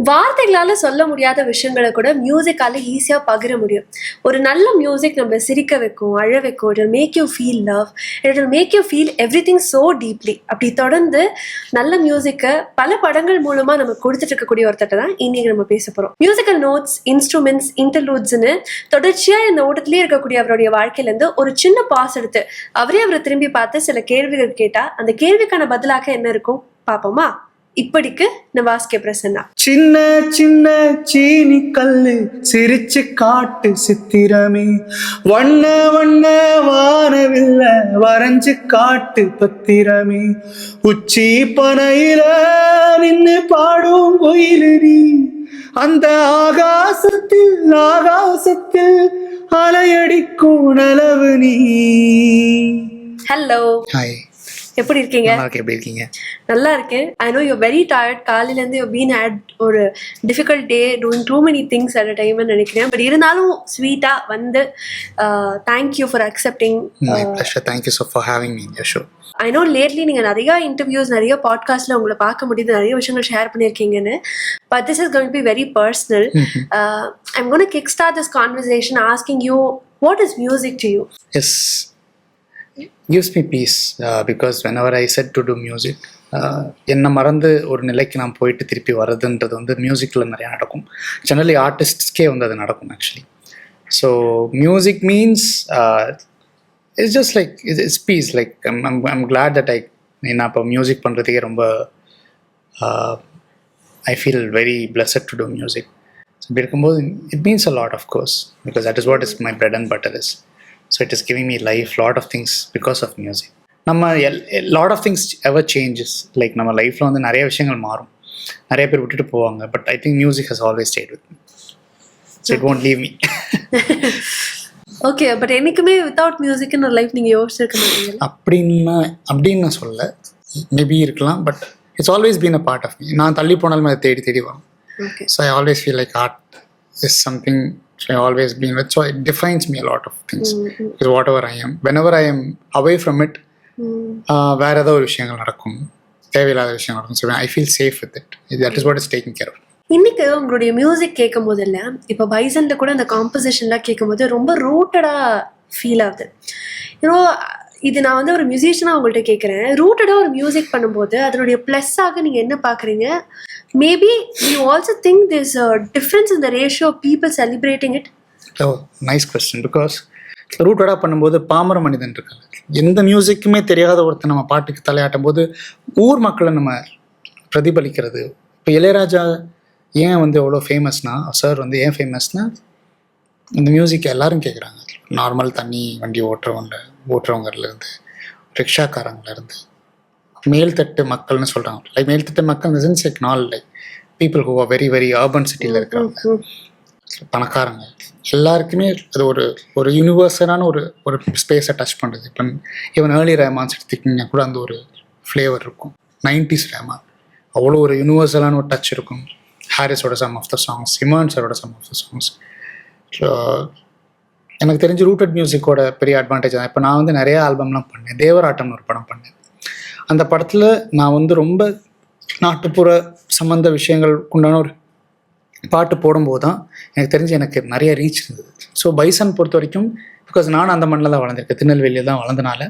வார்த்தைகளால சொல்ல முடியாத விஷயங்களை கூட மியூசிக்கால ஈஸியா பகிர முடியும். ஒரு நல்ல மியூசிக் நம்மள சிரிக்க வைக்கும், அழ வைக்கும். It will make you feel love, it will make you feel everything so deeply. அப்படி தொடர்ந்து நல்ல மியூசிக்கை பல படங்கள் மூலமா நம்ம கொடுத்துட்டு இருக்கக்கூடிய ஒருத்தட்ட தான் இன்னைக்கு நம்ம பேச போறோம். மியூசிக்கல் நோட்ஸ், இன்ஸ்ட்ருமெண்ட்ஸ், இன்டர்லூட்ஸ்னு தொடர்ச்சியா இந்த ஓட்டத்திலேயே இருக்கக்கூடிய அவருடைய வாழ்க்கையில இருந்து ஒரு சின்ன பாஸ் எடுத்து அவரை திரும்பி பார்த்து சில கேள்விகள் கேட்டா அந்த கேள்விக்கான பதிலாக என்ன இருக்கும் பாப்போமா? இப்படிக்கு நிவாஸ் கே பிரசன்னா. சின்ன சின்ன சீனி கல்லு சிரிச்சு காட்டு சித்திரமே, வண்ண வண்ண வானவில்ல வரைஞ்சு காட்டு பத்திரமே, உச்சி பனையில நின்னு பாடும் கோயிலி, அந்த ஆகாசத்தில் ஆகாசத்தில் அலையடிக்கும் நலவு நீ. ஹலோ, ஹாய், எப்படி இருக்கீங்க? எப்படி இருக்கீங்க? நல்லா இருக்கேன். I know you very tired. காலையில இருந்து யூ பீன் ஹேட் ஒரு difficult day doing too many things at a டைம்னு நினைக்கிறேன். பட் இருந்தாலும் ஸ்வீட்டா வந்து thank you for accepting. My pleasure. Thank you so for having me in your show. I know lately நீங்கள் நிறைய இன்டர்வியூஸ், நிறைய பாட்காஸ்ட்ல உங்களை பார்க்க முடியுது, நிறைய விஷயங்கள் ஷேர் பண்ணியிருக்கீங்கன்னு. But this is going to be very personal. I'm going to kick start this conversation asking you, what is music to you? Yes, gives me peace because whenever I said to do music, என்னை மறந்து ஒரு நிலைக்கு நான் போயிட்டு திருப்பி வர்றதுன்றது வந்து மியூசிக்கில் நிறையா நடக்கும். ஜெனரலி ஆர்டிஸ்ட்ஸ்க்கே வந்து அது நடக்கும் actually. So music means it's just like it's peace. Like I'm glad that நான் இப்போ மியூசிக் பண்ணுறதுக்கே ரொம்ப I feel very blessed to do music. இப்படி இருக்கும்போது it means a lot of course because that is what is my bread and butter is. So it is giving me life, lot of things because of music. நம்ம lot of things ever changes. Like நம்ம லைஃப்பில் வந்து நிறைய விஷயங்கள் மாறும், நிறைய பேர் விட்டுட்டு போவாங்க. But I think music has always stayed with me. So it won't leave me. Okay, but என்னைக்குமே வித்தவுட் மியூசிக்னு ஒரு லைஃப் நீங்கள் யோசிச்சிருக்க மாட்டீங்க அப்படின்னு நான் சொல்ல, மேபி இருக்கலாம். But it's always been a part of me. நான் தள்ளி போனாலும் அதை தேடி தேடி வரும். So I always feel like art is something I always been with, so it defines me a lot of things. Because whatever I am, whenever I am away from it, வேற ஏதோ ஒரு விஷயங்கள் நடக்கும், தேவையில்லாத விஷயங்கள் நடக்கும். So I feel safe with it. That is what is taking care of. இன்னைக்கு உங்களுடைய மியூசிக் கேட்கும் போதில்ல, இப்போ பைசன்ல கூட அந்த காம்போசிஷன்லாம் கேட்கும் போது ரொம்ப ரூட்டடா ஃபீல் ஆகுது. யூனோ, இது நான் வந்து ஒரு மியூசிஷியனாக உங்கள்கிட்ட கேட்குறேன். ரூட்டடாக ஒரு மியூசிக் பண்ணும்போது அதனுடைய ப்ளஸ்ஸாக நீங்கள் என்ன பார்க்குறீங்க? Maybe you also think this difference in the ratio of people celebrating it? Oh, nice question. Because ரூட்டடாக பண்ணும்போது பாமர மனிதன் இருக்காங்க, எந்த மியூசிக்குமே தெரியாத ஒருத்தர் நம்ம பாட்டுக்கு தலையாட்டும் போது ஊர் மக்களை நம்ம பிரதிபலிக்கிறது. இப்போ இளையராஜா ஏன் வந்து எவ்வளோ ஃபேமஸ்னா, சார் வந்து ஏன் ஃபேமஸ்னா, இந்த மியூசிக் எல்லாரும் கேட்குறாங்க. நார்மல் தண்ணி வண்டி ஓட்டுறவங்கலேருந்து, ரிக்ஷாக்காரங்கலேருந்து, மேல்தட்டு மக்கள்னு சொல்கிறாங்க. லைக் மேல்தட்டு மக்கள் இந்த sense like not like people who are very very urban சிட்டியில் இருக்கிறவங்க, பணக்காரங்க, எல்லாருக்குமே அது ஒரு யூனிவர்சலான ஒரு ஸ்பேஸை டச் பண்ணுறது. இப்போ ஈவன் ஏர்லி ரஹ்மான்ஸ் எடுத்துக்கிட்டிங்கன்னா கூட அந்த ஒரு ஃப்ளேவர் இருக்கும். 90s ரஹ்மான் அவ்வளோ ஒரு யூனிவர்சலான ஒரு டச் இருக்கும். ஹாரிஸோட சம் ஆஃப் த சாங்ஸ், இமான்ஸோட some of the songs. So எனக்கு தெரிஞ்சு ரூட்டட் மியூசிக்கோட பெரிய அட்வான்டேஜ் தான். இப்போ நான் வந்து நிறைய ஆல்பம்லாம் பண்ணேன். தேவராட்டம்னு ஒரு படம் பண்ணேன். அந்த படத்தில் நான் வந்து ரொம்ப நாட்டுப்புற சம்மந்த விஷயங்கள் உண்டான ஒரு பாட்டு போடும்போது தான் எனக்கு தெரிஞ்சு எனக்கு நிறைய ரீச் இருந்தது. ஸோ பைசன் பொறுத்த வரைக்கும், பிகாஸ் நானும் அந்த மண்ணில் தான் வளர்ந்துருக்கேன், திருநெல்வேலியில் தான் வளர்ந்தனால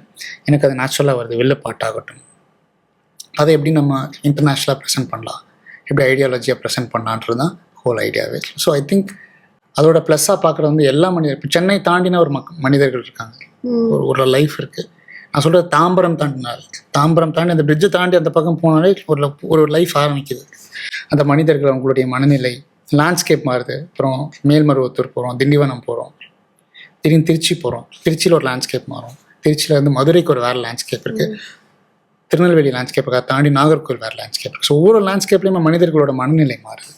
எனக்கு அது நேச்சுரலாக வருது. வில்லு பாட்டாகட்டும், அதை எப்படி நம்ம இன்டர்நேஷ்னலாக ப்ரெசென்ட் பண்ணலாம், எப்படி ஐடியாலஜியாக ப்ரெசென்ட் பண்ணலான்றது தான் ஹோல் ஐடியாவே. ஸோ ஐ திங்க் அதோட ப்ளஸ்ஸாக பார்க்குறது வந்து எல்லா மனிதர், இப்போ சென்னை தாண்டின ஒரு மனிதர்கள் இருக்காங்க, ஒரு லைஃப் இருக்குது. நான் சொல்கிறது தாம்பரம் தாண்டி அந்த பிரிட்ஜை தாண்டி அந்த பக்கம் போனாலே ஒரு லைஃப் ஆரம்பிக்குது. அந்த மனிதர்கள், அவங்களுடைய மனநிலை, லேண்ட்ஸ்கேப் மாறுது. அப்புறம் மேல்மருவத்தூர் போகிறோம், திண்டிவனம் போகிறோம், திடீர்னு திருச்சி போகிறோம், திருச்சியில் ஒரு லேண்ட்ஸ்கேப் மாறும், திருச்சியில் வந்து மதுரைக்கு ஒரு வேறு லேண்ட்ஸ்கேப் இருக்குது, திருநெல்வேலி லேண்ட்ஸ்கேப்புக்காக தாண்டி நாகர்கோவில் வேறு லேண்ட்ஸ்கேப் இருக்குது. ஸோ ஒவ்வொரு லேண்ட்ஸ்கேப்லேயுமே மனிதர்களோட மனநிலை மாறுது.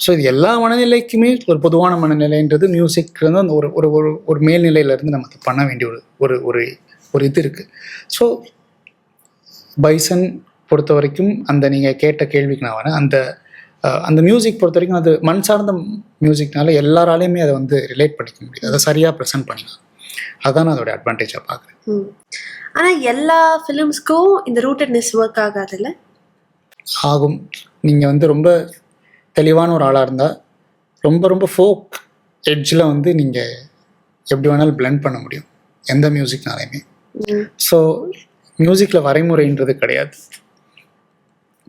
ஸோ இது எல்லா மனநிலைக்குமே ஒரு பொதுவான மனநிலைன்றது மியூசிக் வந்து அந்த ஒரு மேல்நிலையிலேருந்து நம்ம பண்ண வேண்டிய ஒரு இது இருக்குது. ஸோ பைசன் பொறுத்த வரைக்கும் அந்த நீங்கள் கேட்ட கேள்விக்கு நான் வரேன். அந்த மியூசிக் பொறுத்த வரைக்கும் அது மண் சார்ந்த மியூசிக்னால எல்லாராலையுமே அதை வந்து ரிலேட் பண்ணிக்க முடியும், அதை சரியாக ப்ரெசென்ட் பண்ணிக்கலாம். அதுதான் நான் அதோட அட்வான்டேஜாக பார்க்குறேன். ஆனால் எல்லா ஃபிலிம்ஸ்க்கும் இந்த ரூட்டட்னஸ் ஒர்க் ஆகாதுல்ல? ஆகும். நீங்கள் வந்து ரொம்ப தெளிவான ஒரு ஆளாக இருந்தால் ரொம்ப ரொம்ப ஃபோக் எட்ஜில் வந்து நீங்கள் எப்படி வேணாலும் பிளெண்ட் பண்ண முடியும் எந்த மியூசிக்னாலையுமே. ஸோ மியூசிக்கில் வரைமுறைன்றது கிடையாது.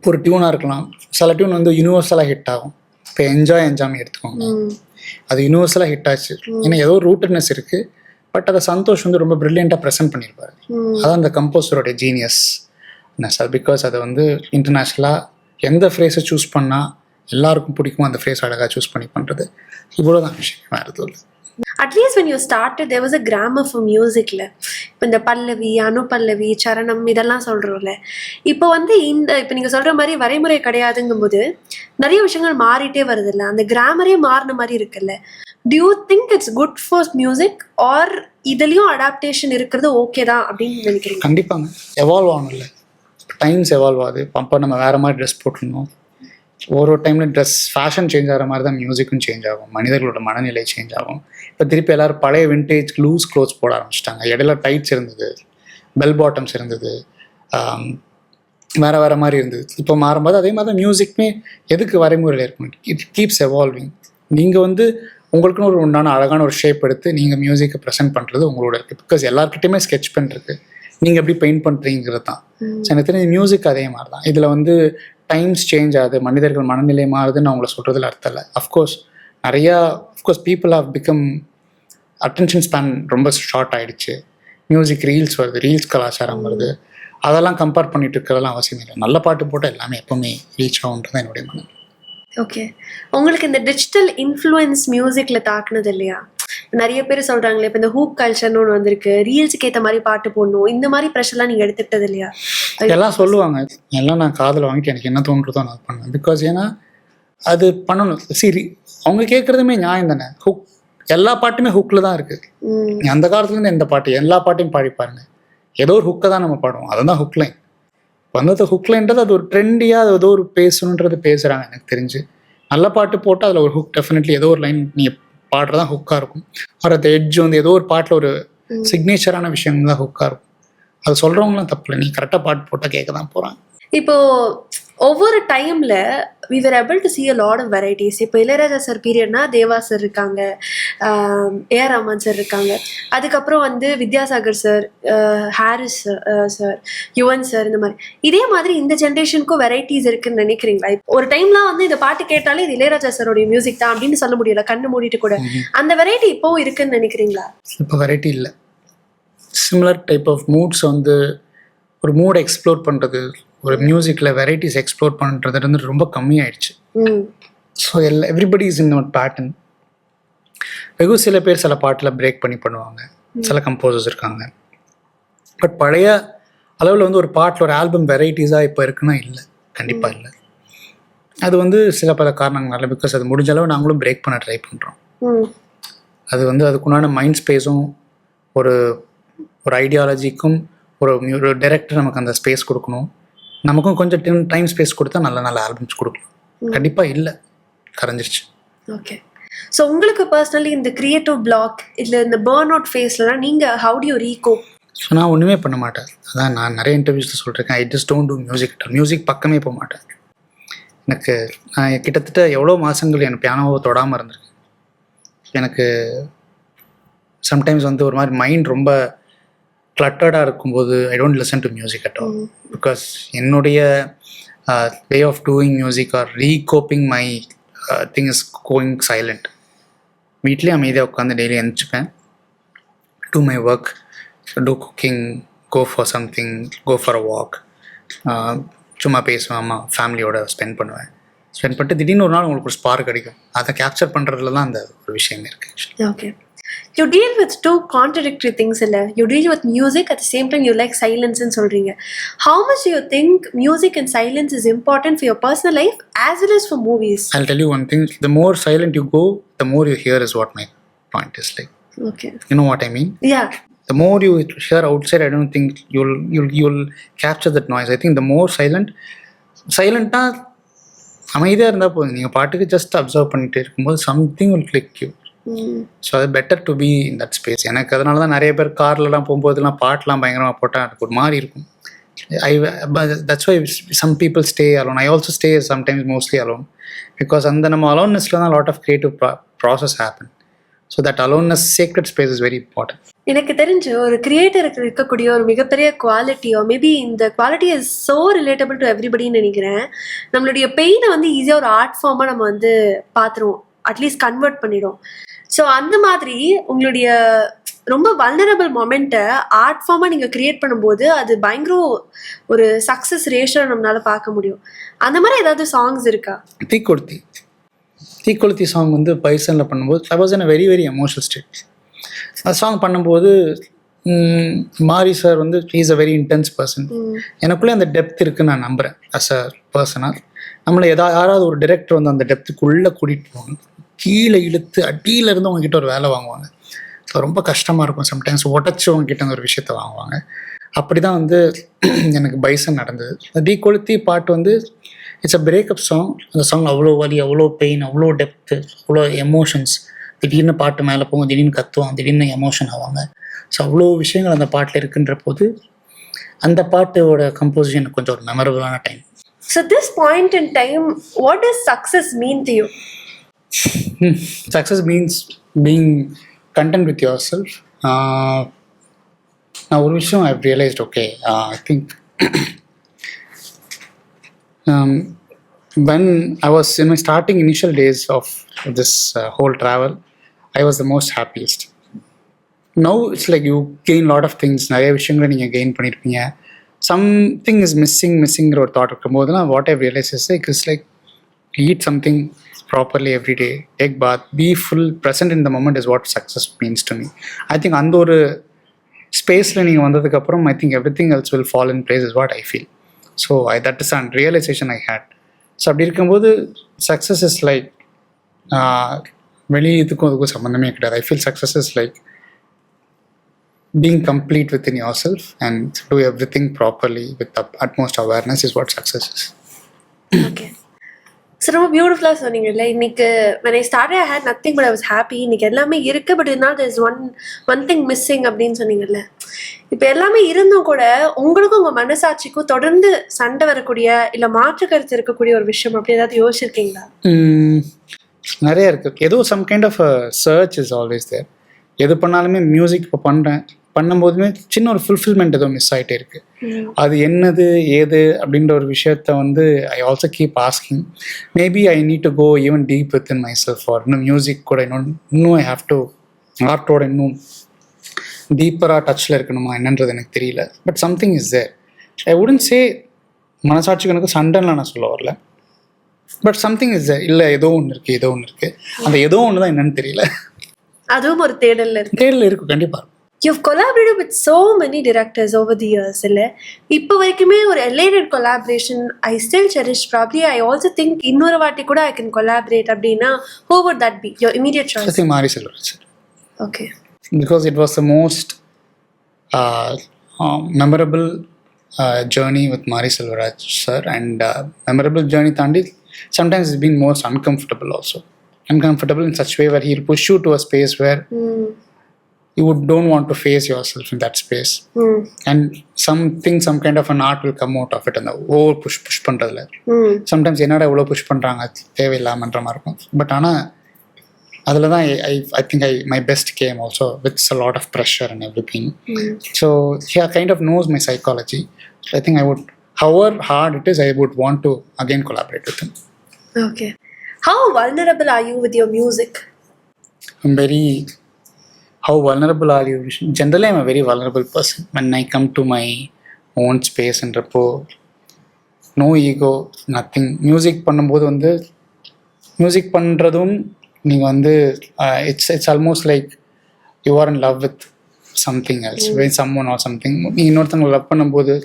ஒரு டியூனாக இருக்கலாம், சில டியூன் வந்து யூனிவர்சலாக ஹிட் ஆகும். இப்போ என்ஜாமி எடுத்துக்கோங்க, அது யூனிவர்சலாக ஹிட் ஆச்சு. ஏன்னா ஏதோ ஒரு ரூட்டட்னஸ் இருக்குது, பட் அதை சந்தோஷ் வந்து ரொம்ப ப்ரில்லியண்ட்டாக ப்ரெசென்ட் பண்ணியிருப்பாரு. அதான் அந்த கம்போஸரோடைய ஜீனியஸ்னஸ். அது பிகாஸ் அதை வந்து இன்டர்நேஷ்னலாக எந்த ஃப்ரேஸை சூஸ் பண்ணால் எல்லாருக்கும் பிடிக்கும் அந்த ஃப்ரேஸ் அழகாக சூஸ் பண்ணி பண்ணுறது. இவ்வளோதான் விஷயம், வேறு எதுவும் இல்லை. At least when you started there was a grammar for musicல. இப்போ இந்த பல்லவி, அனுபல்லவி, சரணம் இதெல்லாம் சொல்கிறோம்ல. இப்போ வந்து இப்போ நீங்கள் சொல்கிற மாதிரி வரைமுறை கிடையாதுங்கும்போது நிறைய விஷயங்கள் மாறிட்டே வருதுல்ல, அந்த கிராமரே மாறின மாதிரி இருக்குல்ல. Do you think it's good for music or இதுலேயும் அடாப்டேஷன் இருக்கிறது ஓகே தான் அப்படின்னு நினைக்கிறீங்க? கண்டிப்பாங்க, எவால்வ் ஆகணும் இல்லை, டைம்ஸ் எவால்வ் ஆகுது. அப்போ நம்ம வேறு மாதிரி ட்ரெஸ் போட்டுருந்தோம். ஒரு டைமில் ட்ரெஸ் ஃபேஷன் சேஞ்ச் ஆகிற மாதிரி தான் மியூசிக்கும் சேஞ்ச் ஆகும், மனிதர்களோட மனநிலை சேஞ்ச் ஆகும். இப்போ திருப்பி எல்லோரும் பழைய விண்டேஜ் லூஸ் க்ளோத்ஸ் போட ஆரம்பிச்சிட்டாங்க. இடையில டைட்ஸ் இருந்தது, பெல் பாட்டம்ஸ் இருந்தது, வேறு மாதிரி இருந்தது. இப்போ மாறும்போது அதே மாதிரி தான் மியூசிக்குமே எதுக்கு வரைமுறையில் இருக்கும், இட் கீப்ஸ் எவால்விங். நீங்கள் வந்து உங்களுக்குன்னு ஒரு உண்டான அழகான ஒரு ஷேப் எடுத்து நீங்கள் மியூசிக்கை ப்ரெசென்ட் பண்ணுறது உங்களோட இருக்குது. பிகாஸ் எல்லாருக்கிட்டையுமே ஸ்கெட்ச் பண்ணுறது, நீங்கள் எப்படி பெயிண்ட் பண்ணுறீங்கிறது தான். ஸோ எனக்கு தெரிஞ்ச மியூசிக் அதே மாதிரி தான். இதில் வந்து டைம்ஸ் சேஞ்ச் ஆகுது, மனிதர்கள் மனநிலை மாறுதுன்னு அவங்கள சொல்கிறதுல அர்த்தம் இல்லை. Of course people have become attention span ரொம்ப ஷார்ட் ஆகிடுச்சு. மியூசிக் ரீல்ஸ் வருது, ரீல்ஸ் கலாச்சாரம் வருது, அதெல்லாம் கம்பேர் பண்ணிட்டு இருக்கிறதெல்லாம் அவசியம் இல்லை. நல்ல பாட்டு போட்டால் எல்லாமே எப்போவுமே ரீச் ஆகுன்றது தான் என்னுடைய மனம். ஓகே, உங்களுக்கு இந்த டிஜிட்டல் இன்ஃப்ளூயன்ஸ் மியூசிக்கில் தாக்குனது இல்லையா? நிறைய பேர் சொல்கிறாங்களே, இப்போ இந்த ஹூக் கல்ச்சர்னு ஒன்று வந்திருக்கு, ரீல்ஸுக்கு ஏற்ற மாதிரி பாட்டு போடணும், இந்த மாதிரி ப்ரெஷர்லாம் நீங்கள் எடுத்துக்கிட்டது இல்லையா? எல்லாம் சொல்லுவாங்க, எல்லாம் நான் காதில் வாங்கிட்டு எனக்கு என்ன தோன்றதோ நான் பண்ணுவேன். பிகாஸ் ஏன்னா அது பண்ணணும். சரி, அவங்க கேட்குறதுமே நியாயம் தானே. ஹுக் எல்லா பாட்டுமே ஹுக்கில் தான் இருக்குது. அந்த காலத்துலேருந்து எந்த பாட்டு எல்லா பாட்டையும் பாடி பாருங்க, ஏதோ ஒரு ஹுக்கை தான் நம்ம பாடுவோம். அதுதான் ஹுக்லைன். வந்தது ஹுக்லைன்றது அது ஒரு ட்ரெண்டியாக அது ஏதோ ஒரு பேசணுன்றது பேசுகிறாங்க. எனக்கு தெரிஞ்சு நல்ல பாட்டு போட்டால் அதில் ஒரு ஹுக் டெஃபினெட்லி ஏதோ ஒரு லைன் நீங்கள் பாடுறதான் ஹுக்காக இருக்கும். ஒரு அந்த எட்ஜ் வந்து ஏதோ ஒரு பாட்டில் ஒரு சிக்னேச்சரான விஷயம் தான் ஹுக்காக இருக்கும். அது சொல்கிறவங்களாம் தப்பு இல்லை, நீ கரெக்டாக பாட்டு போட்டால் கேட்க தான் போகிறாங்க. இப்போ ஒவ்வொரு டைமில் we were able to see a lot of varieties. இப்போ இளையராஜா சார் பீரியட்னா தேவா சார் இருக்காங்க, ஏஆர் ரஹ்மான் சார் இருக்காங்க, அதுக்கப்புறம் வந்து Vidyasagar sir, Harris sir, Yuvan sir, இந்த மாதிரி. இதே மாதிரி இந்த ஜென்ரேஷனுக்கும் வெரைட்டிஸ் இருக்குன்னு நினைக்கிறீங்களா? ஒரு டைம்லாம் வந்து இந்த பாட்டு கேட்டாலே இது இளையராஜா சாரோடைய மியூசிக் தான் அப்படின்னு சொல்ல முடியல, கண்ணு மூடிட்டு கூட. அந்த வெரைட்டி இப்போ இருக்குன்னு நினைக்கிறீங்களா? இப்போ வெரைட்டி இல்லை, சிமிலர் டைப் ஆஃப் மூட்ஸ் வந்து ஒரு மூடை எக்ஸ்ப்ளோர் பண்ணுறது, ஒரு மியூசிக்கில் வெரைட்டிஸ் எக்ஸ்ப்ளோர் பண்ணுறது வந்து ரொம்ப கம்மியாயிடுச்சு. So everybody is in one pattern. வெகு சில பேர் சில பாட்டில் பிரேக் பண்ணி பண்ணுவாங்க, சில கம்போசர்ஸ் இருக்காங்க. பட் பழைய அளவில் வந்து ஒரு பாட்டில் ஒரு ஆல்பம் வெரைட்டிஸாக இப்போ இருக்குன்னா இல்லை, கண்டிப்பாக இல்லை. அது வந்து சில பல காரணங்களால, பிகாஸ் அது முடிஞ்ச அளவு நாங்களும் பிரேக் பண்ண ட்ரை பண்ணுறோம். அது வந்து அதுக்குண்டான மைண்ட் ஸ்பேஸும் ஒரு ஐடியாலஜிக்கும் ஒரு டைரக்டர் நமக்கு அந்த ஸ்பேஸ் கொடுக்கணும். நமக்கும் கொஞ்சம் டைம் ஸ்பேஸ் கொடுத்தா நல்ல நல்ல ஆல்பம்ஸ் கொடுக்கலாம். கண்டிப்பாக இல்லை, கரைஞ்சிருச்சு. ஓகே, ஸோ உங்களுக்கு பர்சனலி இந்த கிரியேட்டிவ் பிளாக் இல்லை இந்த பேர்ன் அவுட் ஃபேஸ்லாம் நீங்கள் ஹவு டு யூ ரீகோப்? ஸோ நான் ஒன்றுமே பண்ண மாட்டேன். அதான் நான் நிறைய இன்டர்வியூஸில் சொல்லியிருக்கேன், I just don't do music பக்கமே போக மாட்டேன். எனக்கு நான் கிட்டத்தட்ட எவ்வளோ மாதங்கள் என் பியானோவை தொடாமல் இருந்திருக்கேன். எனக்கு சம்டைம்ஸ் வந்து ஒரு மாதிரி மைண்ட் ரொம்ப கிளட்டர்டாக இருக்கும்போது I don't listen to music at all. Because என்னுடைய way of doing music or recouping my thing is going silent. வீட்லேயே அமைதியாக உட்காந்து டெய்லி எழுந்திரிப்பேன், do my work, do cooking, go for something, go for a walk, சும்மா பேசுவேன், அம்மா ஃபேமிலியோட spend பண்ணிட்டு திடீர்னு ஒரு நாள் உங்களுக்கு ஒரு ஸ்பார்க் கிடைக்கும். அதை கேப்சர் பண்ணுறதுல தான் அந்த ஒரு விஷயம் இருக்குது. Okay, you deal with two contradictory things illa. You deal with music, at the same time you like silence and solringa. How much do you think music and silence is important for your personal life as well as for movies? I'll tell you one thing, the more silent you go, the more you hear is what my point is like. Okay, you know what I mean? Yeah, the more you hear outside, I don't think you'll capture that noise. I think the more silent அமைதியாக இருந்தால் போதும், நீங்கள் பாட்டுக்கு just observe பண்ணிட்டு இருக்கும்போது something will click you. So அது better to be in that space. எனக்கு அதனால தான் நிறைய பேர் கார்லலாம் போகும்போதெல்லாம் பாட்டெலாம் பயங்கரமாக போட்டால் எனக்கு ஒரு மாதிரி இருக்கும். That's why some people stay alone. I also stay sometimes mostly alone. Because அந்த நம்ம அலோன்னஸில் தான் lot of creative process happen. So that aloneness sacred space is very important. எனக்கு தெரிஞ்சு ஒரு கிரியேட்டருக்கு இருக்கக்கூடிய ஒரு மிகப்பெரிய குவாலிட்டியோ மேபி இந்த quality is so relatable to எவ்ரிபடின்னு நினைக்கிறேன். நம்மளுடைய பெயினை வந்து ஈஸியாக ஒரு ஆர்ட் ஃபார்மாக நம்ம வந்து பார்த்துருவோம், அட்லீஸ்ட் கன்வெர்ட் பண்ணிடும். ஸோ அந்த மாதிரி உங்களுடைய ரொம்ப வல்னரபிள் மொமெண்ட்டை ஆர்ட் ஃபார்மாக நீங்கள் கிரியேட் பண்ணும்போது அது பயங்கர ஒரு சக்ஸஸ் ரேஷியோ நம்மளால பார்க்க முடியும். அந்த மாதிரி ஏதாவது சாங்ஸ் இருக்கா? தீக்கொளுத்தி சாங் வந்து பைசனில் பண்ணும்போது I was in a very very emotional state. அந்த சாங் பண்ணும்போது மாரி சார் வந்து is a very intense person. எனக்குள்ளே அந்த டெப்த் இருக்குன்னு நான் நம்புகிறேன். அஸ் அ பர்சனாக நம்மளை யாராவது ஒரு டைரக்டர் வந்து அந்த டெப்த்துக்குள்ளே கூட்டிகிட்டு போவாங்க, கீழே இழுத்து அடியிலேருந்து அவங்ககிட்ட ஒரு வேலை வாங்குவாங்க. ஸோ ரொம்ப கஷ்டமாக இருக்கும். சம்டைம்ஸ் உடச்சி அவங்ககிட்ட அந்த ஒரு விஷயத்த வாங்குவாங்க. அப்படி தான் வந்து எனக்கு பைசன் நடந்தது. தீக்கொளுத்தி பாட்டு வந்து இட்ஸ் அ பிரேக்கப் சாங். அந்த சாங் அவ்வளோ வலி, அவ்வளோ பெயின், அவ்வளோ டெப்த்து, அவ்வளோ எமோஷன்ஸ். திடீர்னு பாட்டு மேலே போகும், திடீர்னு கத்துவாங்க, திடீர்னு எமோஷன் ஆவாங்க. ஸோ அவ்வளோ விஷயங்கள் அந்த பாட்டில் இருக்குன்ற போது அந்த பாட்டோட கம்போசிஷன் கொஞ்சம் ஒரு மெமரபுளான time. So this point in time, what does success mean to you? Success means being content with yourself. நான் ஒரு விஷயம் I've realized, okay, I think when I was in my starting initial days of this whole travel, I was the most happiest. Now it's like you gain lot of things. நிறைய விஷயங்களை நீங்கள் gain பண்ணியிருப்பீங்க. Something is missingங்கிற ஒரு thought இருக்கும்போது தான் what I realized is like it's like eat something properly every day, take bath, be full present in the moment is what success means to me. I think அந்த ஒரு ஸ்பேஸில் நீங்கள் வந்ததுக்கப்புறம் I think everything else will fall in place is what I feel. So that is a realization I had. So அப்படி இருக்கும்போது success is like வெளியே இதுக்கும் அதுக்கும் சம்மந்தமே கிடையாது. I feel success is like being complete within yourself and do everything properly with utmost awareness is what success is. Okay, so ரொம்ப பியூட்டிஃபுல்லாக சொன்னீங்கல்ல. இன்னைக்கு when I started I had nothing but I was happy. இன்னைக்கு எல்லாமே இருக்குது, but இதனால் there is one thing missing அப்படின்னு சொன்னீங்கல்ல. இப்போ எல்லாமே இருந்தும் கூட உங்களுக்கும் உங்கள் மனசாட்சிக்கும் தொடர்ந்து சண்டை வரக்கூடிய இல்லை மாற்று கருத்து இருக்கக்கூடிய ஒரு விஷயம் அப்படி ஏதாவது யோசிச்சிருக்கீங்களா? நிறைய இருக்குது. ஏதோ some kind of search is always there. எது பண்ணாலுமே மியூசிக் இப்போ பண்ணும்போதுமே சின்ன ஒரு ஃபுல்ஃபில்மெண்ட் ஏதோ மிஸ் ஆகிட்டே இருக்குது. அது என்னது ஏது அப்படின்ற ஒரு விஷயத்த வந்து I also keep asking. Maybe I need to go even deep within myself. Or இன்னும் மியூசிக் கூட இன்னும் ஐ ஹாவ் டு ஆர்ட்டோட இன்னும் டீப்பராக டச்சில் இருக்கணுமா என்னன்றது எனக்கு தெரியல. But something is there. I wouldn't say மனசாட்சிக்கு எனக்கு சண்டைலாம் நான் சொல்ல வரல. But something is there. இல்லை ஏதோ ஒன்று இருக்குது. அந்த ஏதோ ஒன்று தான் என்னன்னு தெரியல. அதுவும் ஒரு தேடல் இருக்கும் கண்டிப்பாக. You've collaborated with so many directors over the years, இல்லை? இப்போ வரைக்குமே ஒரு elated collaboration I still cherish. Probably I also think இன்னொரு வாட்டி கூட I can collaborate அப்படின்னா who would that be? Your immediate choice? I think Mari Selvaraj. Okay. Because it was the most memorable journey with Mari Selvaraj sir, and memorable journey தாண்டி sometimes it's been most uncomfortable also. Uncomfortable in such way where he'll push you to a space where you don't want to face yourself in that space. And some kind of an art will come out of it. And over push பண்றதுல sometimes என்னடா இவ்வளோ push பண்ணுறாங்க தேவையில்லாமன்ற மாதிரி இருக்கும். But ஆனால் அதில் தான் I think my best came also with a lot of pressure and everything. So he kind of knows my psychology. So I think I would, however hard it is, I would want to again collaborate with him. Okay. How vulnerable are you with your music? How vulnerable are you? Generally, I'm a very vulnerable person. When I come to my own space and no ego, nothing. Music பண்ணும்போது வந்து music பண்ணுறதும் நீங்கள் வந்து it's almost like you are in love with something else, with someone or something. நீ இன்னொருத்தவங்களை love பண்ணும்போது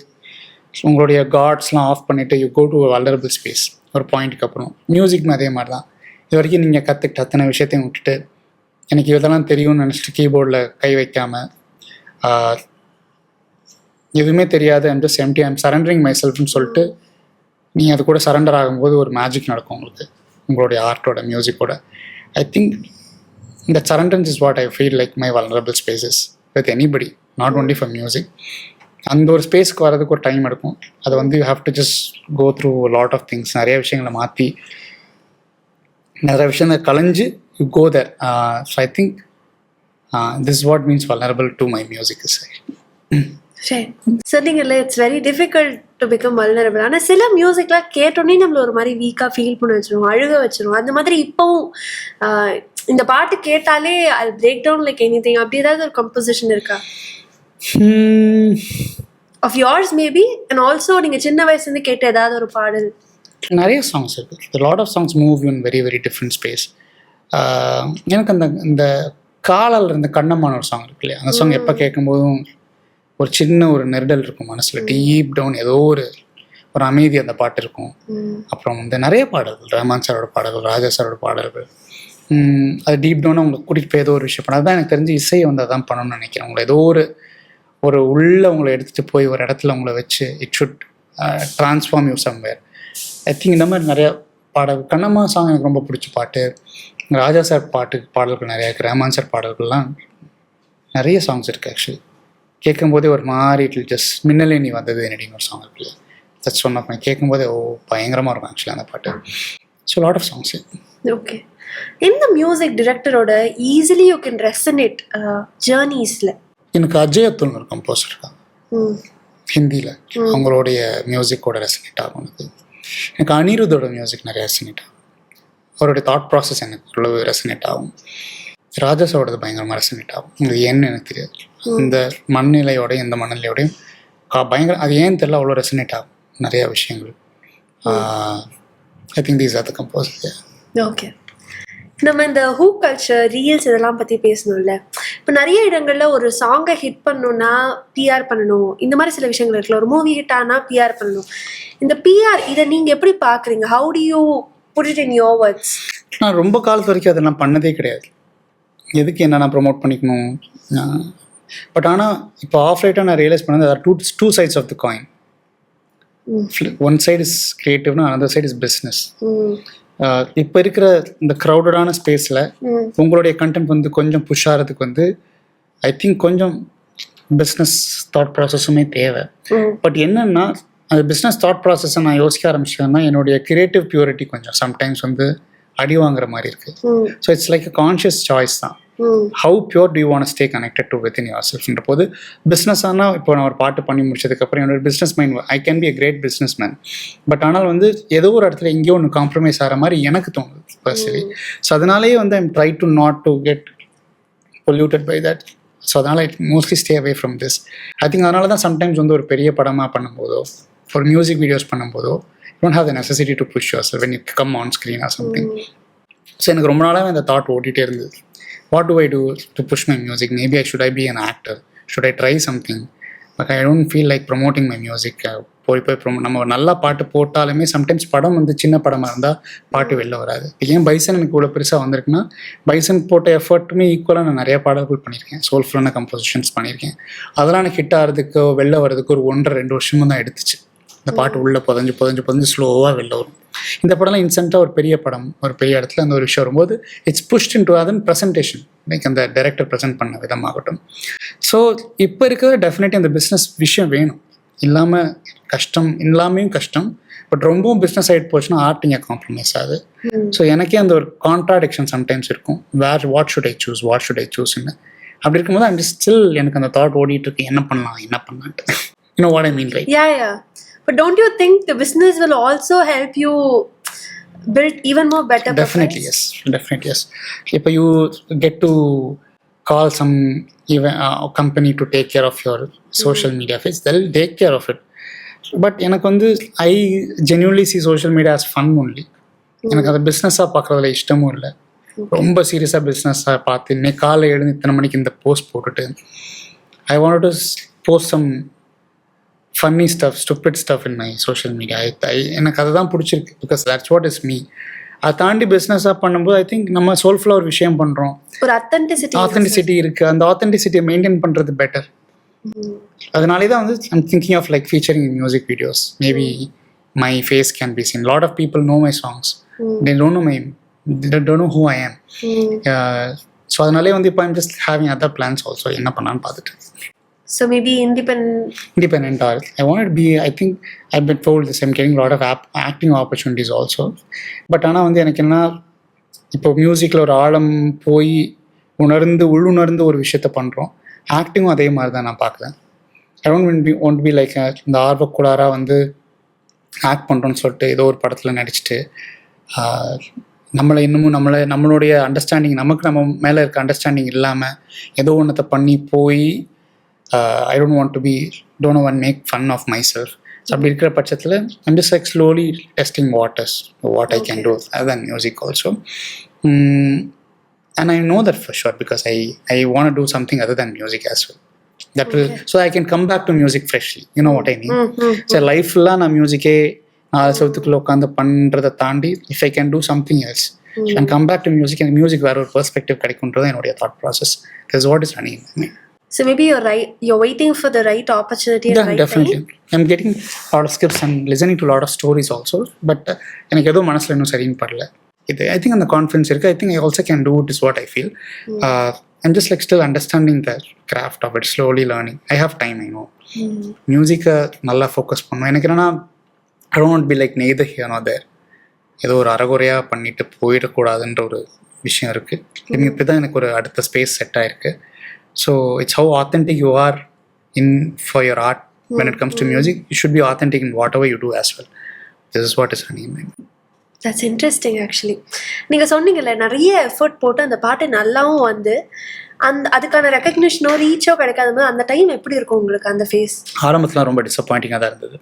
உங்களுடைய காட்ஸ்லாம் off பண்ணிவிட்டு you go to vulnerable space ஒரு பாயிண்ட்டுக்கு அப்புறம். மியூசிக்னு அதே மாதிரி தான். இது வரைக்கும் நீங்கள் கற்றுக்கிட்ட அத்தனை விஷயத்தையும் விட்டுட்டு எனக்கு இதெல்லாம் தெரியும்னு நினச்சிட்டு கீபோர்டில் கை வைக்காமல் எதுவுமே தெரியாது I'm just empty I'm surrendering my செல்ஃப்னு சொல்லிட்டு நீ அது கூட சரண்டர் ஆகும்போது ஒரு மேஜிக் நடக்கும் உங்களுக்கு உங்களுடைய ஆர்ட்டோட மியூசிக்கோட. ஐ திங்க் இந்த surrenderance is what I feel like my vulnerable spaces with anybody, not only for music. அந்த ஒரு ஸ்பேஸ்க்கு வரதுக்கு ஒரு டைம் எடுக்கும். அது வந்து you have to just go through lot of things. நிறைய விஷயங்களை மாற்றி நிறைய விஷயம் கலைஞ்சு you go there. So I think this what means vulnerable to my music side. சரி சொன்னீங்கல்ல, it's very difficult to become vulnerable. ஆனால் சில மியூசிக்லாம் கேட்டோன்னே நம்மள ஒரு மாதிரி வீக்காக ஃபீல் பண்ண வச்சிரும், அழுக வச்சிரும். அந்த மாதிரி இப்போவும் இந்த பாட்டு கேட்டாலே அது break down like anything. அப்படி ஏதாவது ஒரு கம்போசிஷன் இருக்கா of yours maybe? And also நீங்கள் சின்ன வயசுலேருந்து கேட்ட ஏதாவது ஒரு பாடல்? நிறைய சாங்ஸ் இருக்குது. Lot of songs move in very very different space. எனக்கு இந்த காலால் இருந்த கண்ணம்மான ஒரு சாங் இருக்கு இல்லையா, அந்த சாங் எப்போ கேட்கும்போதும் ஒரு சின்ன ஒரு நெருடல் இருக்கும் மனசில். டீப் டவுன் ஏதோ ஒரு அமைதி அந்த பாட்டு இருக்கும். அப்புறம் நிறைய பாடல்கள், ரஹ்மான் சாரோட பாடல்கள், ராஜா சாரோட பாடல்கள், அது டீப் டவுனாக உங்களுக்கு கூட்டிகிட்டு போய் ஏதோ ஒரு விஷயம் பண்ண. அதுதான் எனக்கு தெரிஞ்சு இசையை அதான் பண்ணணும்னு நினைக்கிறேன். உங்களை ஏதோ ஒரு உள்ள உங்களை எடுத்துகிட்டு போய் ஒரு இடத்துல உங்களை வச்சு it should transform you somewhere. I think இந்த மாதிரி நிறையா பாடல்கள். கண்ணம்மா சாங் எனக்கு ரொம்ப பிடிச்ச பாட்டு. ராஜா சார் பாடல்கள் நிறையா இருக்குது. ரஹ்மான் சார் பாடல்கள்லாம் நிறைய சாங்ஸ் இருக்குது. ஆக்சுவலி கேட்கும்போதே ஒரு மாதிரி இட் ஜஸ்ட் மின்னலே நீ வந்தது என்னடின்னு ஒரு சாங் இருக்குல்ல, தட்ஸ் ஒன் ஆஃப் மை. கேட்கும்போதே பயங்கரமாக இருக்கும் ஆக்சுவலி அந்த பாட்டு. So lot of songs. Okay, எந்த மியூசிக் டிரெக்டரோட ஈஸிலி யூ கேன் ரெசனேட் ஜேர்னிஸில்? எனக்கு அஜய் அத்துல்னு ஒரு கம்போசர் இருக்காங்க ஹிந்தியில், அவங்களுடைய மியூசிக்கோட ரெசனேட் ஆகும். எனக்கு அனிருத்தோட மியூசிக் நிறைய ரெசனேட் ஆகும். அவருடைய தாட் ப்ராசஸ் எனக்கு ஓரளவு ரெசனேட் ஆகும். ராஜாஸோடது பயங்கரமாக ரெசனேட் ஆகும். அது ஏன்னு எனக்கு தெரியாது. இந்த மண்ணிலையோடையும் இந்த மண்ணிலையோடையும் பயங்கர அது ஏன்னு தெரியல, அவ்வளோ ரெசனேட் ஆகும் நிறைய விஷயங்கள். I think these are the composers. Okay, நம்ம இந்த ஹூக் கல்ச்சர், ரீல்ஸ் இதெல்லாம் பற்றி பேசணும்ல. இப்போ நிறைய இடங்களில் ஒரு சாங்கை ஹிட் பண்ணணும்னா பிஆர் பண்ணணும், இந்த மாதிரி சில விஷயங்கள் இருக்குல்ல. ஒரு மூவி ஹிட் ஆனால் பிஆர் பண்ணணும். இந்த பிஆர் இதை நீங்கள் எப்படி பார்க்குறீங்க? How do you put it in your words? நான் ரொம்ப காலத்து வரைக்கும் அதெல்லாம் பண்ணதே கிடையாது. எதுக்கு என்ன நான் ப்ரொமோட் பண்ணிக்கணும். பட் ஆனால் இப்போ ஆஃப் ரைட்டாக நான் ரியலைஸ் பண்ணது two sides of the coin. One side is கிரியேட்டிவ்னா அனதர் சைட் இஸ் பிஸ்னஸ். இப்போ இருக்கிற இந்த க்ரௌடடான ஸ்பேஸில் உங்களுடைய கண்டென்ட் கொஞ்சம் புஷ் ஆகிறதுக்கு ஐ திங்க் கொஞ்சம் பிஸ்னஸ் தாட் ப்ராசஸுமே தேவை. பட் என்னன்னா அந்த பிஸ்னஸ் தாட் ப்ராசஸை நான் யோசிக்க ஆரம்பிச்சேன்னா என்னுடைய கிரியேட்டிவ் பியூரிட்டி கொஞ்சம் சம்டைம்ஸ் அடி வாங்குற மாதிரி இருக்கு. So it's like a conscious choice தான். How pure to you want stay connected to with in your செல்ஃப்ன்ற போது பிஸ்னஸ் ஆனால் இப்போ நான் ஒரு பாட்டு பண்ணி முடிச்சதுக்கப்புறம் என்னோட business mind I can be a great businessman. But ஆனால் ஏதோ ஒரு இடத்துல எங்கேயோ ஒன்று காம்ப்ரமைஸ் ஆகிற மாதிரி எனக்கு தோணுது பர்சனலி. ஸோ அதனாலேயே I'm try to not to get polluted by that. So அதனால் it mostly stay away from this. I think அதனால தான் சம்டைம்ஸ் ஒரு பெரிய படமாக பண்ணும்போதோ ஒரு மியூசிக் வீடியோஸ் பண்ணும்போதோ you don't have the necessity to push yourself when you come on screen or something. So எனக்கு ரொம்ப நாளாகவே அந்த தாட் ஓட்டிகிட்டே இருந்தது. What do I do to push my music? Maybe should I be an actor? Should I try something? But I don't feel like promoting my music. போய் நம்ம நல்லா பாட்டு போட்டாலுமே சம்டைம்ஸ் படம் சின்ன படமாக இருந்தால் பாட்டு வெளில வராது. ஏன் பைசன் எனக்கு இவ்வளோ பெருசாக வந்திருக்குன்னா பைசன் போட்ட எஃபர்ட்டுமே ஈக்குவலாக நான் நிறைய பாடல்கள் பண்ணியிருக்கேன். சோல்ஃபுல்லான கம்போசிஷன்ஸ் பண்ணியிருக்கேன். அதெல்லாம் எனக்கு ஹிட் ஆகிறதுக்கு வெளில வர்றதுக்கு ஒரு 1.5-2 வருஷமும் தான் எடுத்துச்சு. இந்த பாட்டு உள்ளே புதஞ்சு ஸ்லோவாக வெளில வரும். இந்த படம்லாம் இன்ஸ்டண்ட்டாக ஒரு பெரிய படம் ஒரு பெரிய இடத்துல அந்த ஒரு விஷயம் வரும்போது இட்ஸ் புஷ்ட் இன் டு அதன் ப்ரெசன்டேஷன், லைக் அந்த டைரக்டர் ப்ரெசென்ட் பண்ண விதமாகட்டும். ஸோ இப்போ இருக்கிற டெஃபினெட்லி அந்த பிஸ்னஸ் விஷயம் வேணும். இல்லாமல் கஷ்டம். பட் ரொம்பவும் பிஸ்னஸ் ஆகிட்டு போச்சுன்னா ஆர்ட் இங்கே காம்ப்ரமைஸ் ஆகுது. ஸோ எனக்கே அந்த ஒரு கான்ட்ராடிக்ஷன் சம்டைம்ஸ் இருக்கும். வாட் ஷுட் ஐ சூஸ்ன்னு. அப்படி இருக்கும்போது ஐம் ஜஸ்ட் ஸ்டில் எனக்கு அந்த தாட் ஓடிட்டு இருக்கு, என்ன பண்ணலான்ட்டு. You know what I mean, right? Yeah. But don't you think the business will also help you build even more better Definitely yes. If you get to call some even company to take care of your social media feeds, they'll take care of it. But எனக்கு I genuinely see social media as fun only. எனக்கு அதை பிஸ்னஸாக பார்க்குறதுல இஷ்டமும் இல்லை. ரொம்ப சீரியஸாக பிஸ்னஸாக பார்த்து இன்னைக்கு காலை எழுந்து இத்தனை மணிக்கு இந்த போஸ்ட் போட்டுட்டு I wanted to post some funny stuff, stupid stuff in my social media. எனக்கு அதை தான் பிடிச்சிருக்கு. Because that's what is me. அதை தாண்டி பிஸ்னஸாக பண்ணும்போது ஐ திங்க் நம்ம சோல்ஃபுல்லாக ஒரு விஷயம் பண்ணுறோம். ஒரு ஆத்தென்டிசிட்டி இருக்குது. அந்த ஆத்தென்டிசிட்டியை மெயின்டைன் பண்ணுறது பெட்டர். அதனாலே தான் I'm thinking of like featuring in music videos. Maybe my face can be seen. A lot of people know my songs. They don't know who I am. So அதனாலே இப்போ I'm just having other plans also. என்ன பண்ணான்னு பார்த்துட்டு. So maybe independent or I wanted to be, I think I've been told this, I'm getting a lot of acting opportunities also. But ஆனால் எனக்கு என்ன இப்போ மியூசிக்கில் ஒரு ஆழம் போய் உள்ளுணர்ந்து ஒரு விஷயத்த பண்ணுறோம். ஆக்டிங்கும் அதே மாதிரி தான் நான் பார்க்குறேன். ஐ ஒன்ட் பி லைக் இந்த ஆர்வக்குளாராக வந்து ஆக்ட் பண்ணுறோன்னு சொல்லிட்டு ஏதோ ஒரு படத்தில் நடிச்சுட்டு நம்மளை இன்னமும் நம்மளுடைய அண்டர்ஸ்டாண்டிங் நம்ம மேலே இருக்க அண்டர்ஸ்டாண்டிங் இல்லாமல் ஏதோ ஒன்றத்தை பண்ணி போய் I don't want make fun of myself. So அப்படி இருக்கிற பட்சத்தில் I'm just like slowly testing what I can do other than music also. And I know that for sure because I want to do something other than music as well. That will so I can come back to music freshly. You know what I mean? So life la na music செவத்துக்குள்ள உட்காந்து பண்ணுறதை தாண்டி if I can do something else and come back to music and music வேற ஒரு perspective கிடைக்கும்ன்றது என்னுடைய thought process. That's what is running in me. So maybe you're waiting for the right opportunity and right definitely time. I'm getting a lot of scripts and listening to a lot of stories also, but எனக்கு ஏதோ மனசில் இன்னும் சரின்னு படல. இது I think அந்த confidence இருக்குது. I think I also can do it is what I feel. I'm just like still understanding the craft of it, slowly learning. I have time, I know. மியூசிக்கை நல்லா ஃபோக்கஸ் பண்ணுவேன். எனக்கு என்னன்னா I don't want to be like neither here nor there. ஏதோ ஒரு அறகுறையாக பண்ணிட்டு போயிடக்கூடாதுன்ற ஒரு விஷயம் இருக்குது. இப்போ தான் எனக்கு ஒரு அடுத்த ஸ்பேஸ் செட் ஆகிருக்கு. So it's how authentic you are in for your art when it comes to music. You should be authentic in whatever you do as well. This is what is running in my mind. That's interesting actually. நீங்கள் சொன்னீங்கல்ல நிறைய effort போட்டு அந்த பாட்டு நல்லாவும் வந்து அதுக்கான ரெக்கக்னிஷனோ ரீச்சோ கிடைக்காத போது அந்த டைம் எப்படி இருக்கும் உங்களுக்கு? அந்த ஃபேஸ் ஆரம்பத்தில் ரொம்ப டிசப்பாயிண்டிங்காக தான் இருந்தது.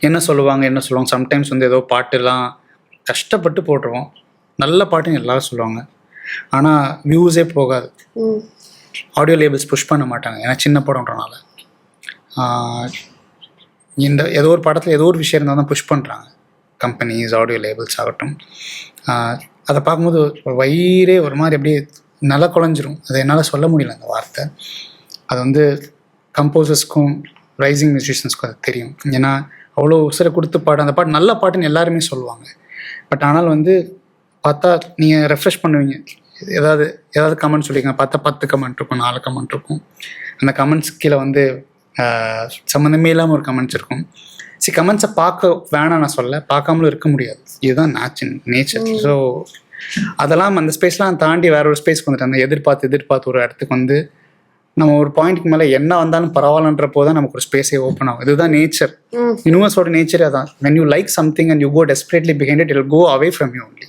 என்ன சொல்லுவாங்க சம்டைம்ஸ் வந்து ஏதோ பாட்டுலாம் கஷ்டப்பட்டு போட்டுருவோம், நல்ல பாட்டுன்னு எல்லாரும் சொல்லுவாங்க, ஆனால் வியூஸே போகாது. ஆடியோ லேபிள்ஸ் புஷ் பண்ண மாட்டாங்க, ஏன்னா சின்ன படம்ன்றனால. இந்த ஏதோ ஒரு படத்தில் ஏதோ ஒரு விஷயம் இருந்தால் தான் புஷ் பண்ணுறாங்க கம்பெனிஸ், ஆடியோ லேபிள்ஸ் ஆகட்டும். அதை பார்க்கும்போது வயிறே ஒரு மாதிரி அப்படியே நல்லா குழஞ்சிரும். அதை என்னால் சொல்ல முடியல அந்த வார்த்தை. அது வந்து கம்போசர்ஸ்க்கும் ரைசிங் மியூசிஷியன்ஸ்க்கும் அது தெரியும். ஏன்னா அவ்வளோ உசரை கொடுத்து அந்த பாட்டு நல்ல பாட்டுன்னு எல்லாருமே சொல்லுவாங்க. பட் ஆனால் வந்து பார்த்தா நீங்கள் ரெஃப்ரெஷ் பண்ணுவீங்க, ஏதாவது கமெண்ட் சொல்லிங்க, பார்த்தா 10 கமெண்ட் இருக்கும், 4 கமெண்ட் இருக்கும். அந்த கமெண்ட்ஸ் கீழே வந்து சம்மந்தமே இல்லாமல் ஒரு கமெண்ட்ஸ் இருக்கும். கமெண்ட்ஸை பார்க்க வேணாம் நான் சொல்ல, பார்க்காமலும் இருக்க முடியாது, இதுதான் நேச்சர். ஸோ அதெல்லாம் அந்த ஸ்பேஸ்லாம் தாண்டி வேற ஒரு ஸ்பேஸ்க்கு வந்துட்டு அந்த எதிர்பார்த்து ஒரு இடத்துக்கு வந்து நம்ம ஒரு பாயிண்ட்டுக்கு மேலே என்ன வந்தாலும் பரவாயில்லன்றப்போ தான் நமக்கு ஒரு ஸ்பேஸே ஓப்பன் ஆகும். இதுதான் நேச்சர், யூனிவர்ஸோட நேச்சரே அதான். when you like something and you go desperately behind it, it will go away from you only.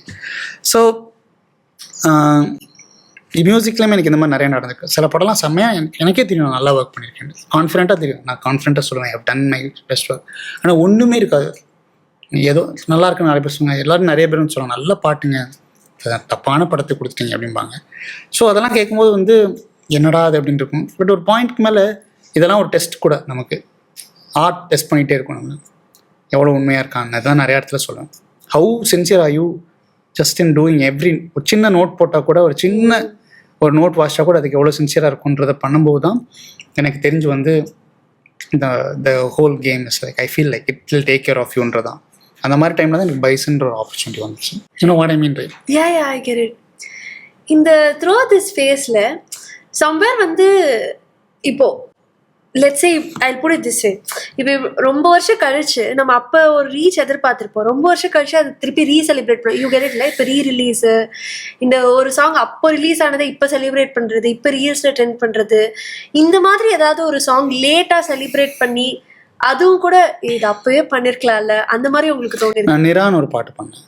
So மியூசிக்லேயுமே எனக்கு இந்த மாதிரி நிறைய நடந்திருக்கு. சில படம்லாம் செம்மையாக எனக்கே தெரியும், நல்லா ஒர்க் பண்ணியிருக்கேன், கான்ஃபிடென்ட்டாக தெரியும், நான் கான்ஃபிடென்ட்டாக சொல்லுவேன் I have done my best work. ஆனால் ஒன்றுமே இருக்காது, ஏதோ நல்லா இருக்குன்னு நிறைய பேர் சொல்லுவாங்க, எல்லோரும் நிறைய பேரும் சொல்லுவாங்க நல்ல பாட்டுங்க, தப்பான படத்தை கொடுத்துட்டீங்க அப்படிம்பாங்க. ஸோ அதெல்லாம் கேட்கும்போது வந்து என்னடா அது அப்படின்னு இருக்கும். பட் ஒரு பாயிண்ட்க்கு மேலே இதெல்லாம் ஒரு டெஸ்ட் கூட, நமக்கு ஆர்ட் டெஸ்ட் பண்ணிகிட்டே இருக்கும், நம்ம எவ்வளோ உண்மையாக இருக்காங்க. அதுதான் நிறைய இடத்துல சொல்லுவேன், how sincere are you just in doing ஒரு சின்ன நோட் போட்டால் கூட, ஒரு நோட் வாஷாக கூட அதுக்கு எவ்வளோ சின்சியராக இருக்குன்றதை பண்ணும்போது தான் எனக்கு தெரிஞ்சு வந்து the whole game is like I feel like it will take care of youன்றதான். அந்த மாதிரி டைமில் தான் எனக்கு பைசன்ற ஒரு ஆப்பர்ச்சுனிட்டி வந்துச்சு. You know what I mean, right? Yeah, I get it. இந்த throughout this phase-ல somewhere வந்து இப்போ let's say I'll put it this way, இப்போ ரொம்ப வருஷம் கழிச்சு நம்ம அப்போ ஒரு ரீச் எதிர்பார்த்துருப்போம், ரொம்ப வருஷம் கழிச்சு அது திருப்பி ரீசெலிப்ரேட் பண்ண, யூ கெட் இட்ல. இப்போ ரீரிலீஸு, இந்த ஒரு சாங் அப்போ ரிலீஸ் ஆனதை இப்போ செலிப்ரேட் பண்ணுறது, இப்போ ரீல்ஸில் ட்ரெண்ட் பண்ணுறது, இந்த மாதிரி ஏதாவது ஒரு சாங் லேட்டாக செலிப்ரேட் பண்ணி அதுவும் கூட இது அப்பவே பண்ணிருக்கலாம்ல, அந்த மாதிரி உங்களுக்கு தோணுது? நான் நிரான்னு ஒரு பாட்டு பண்ணேன்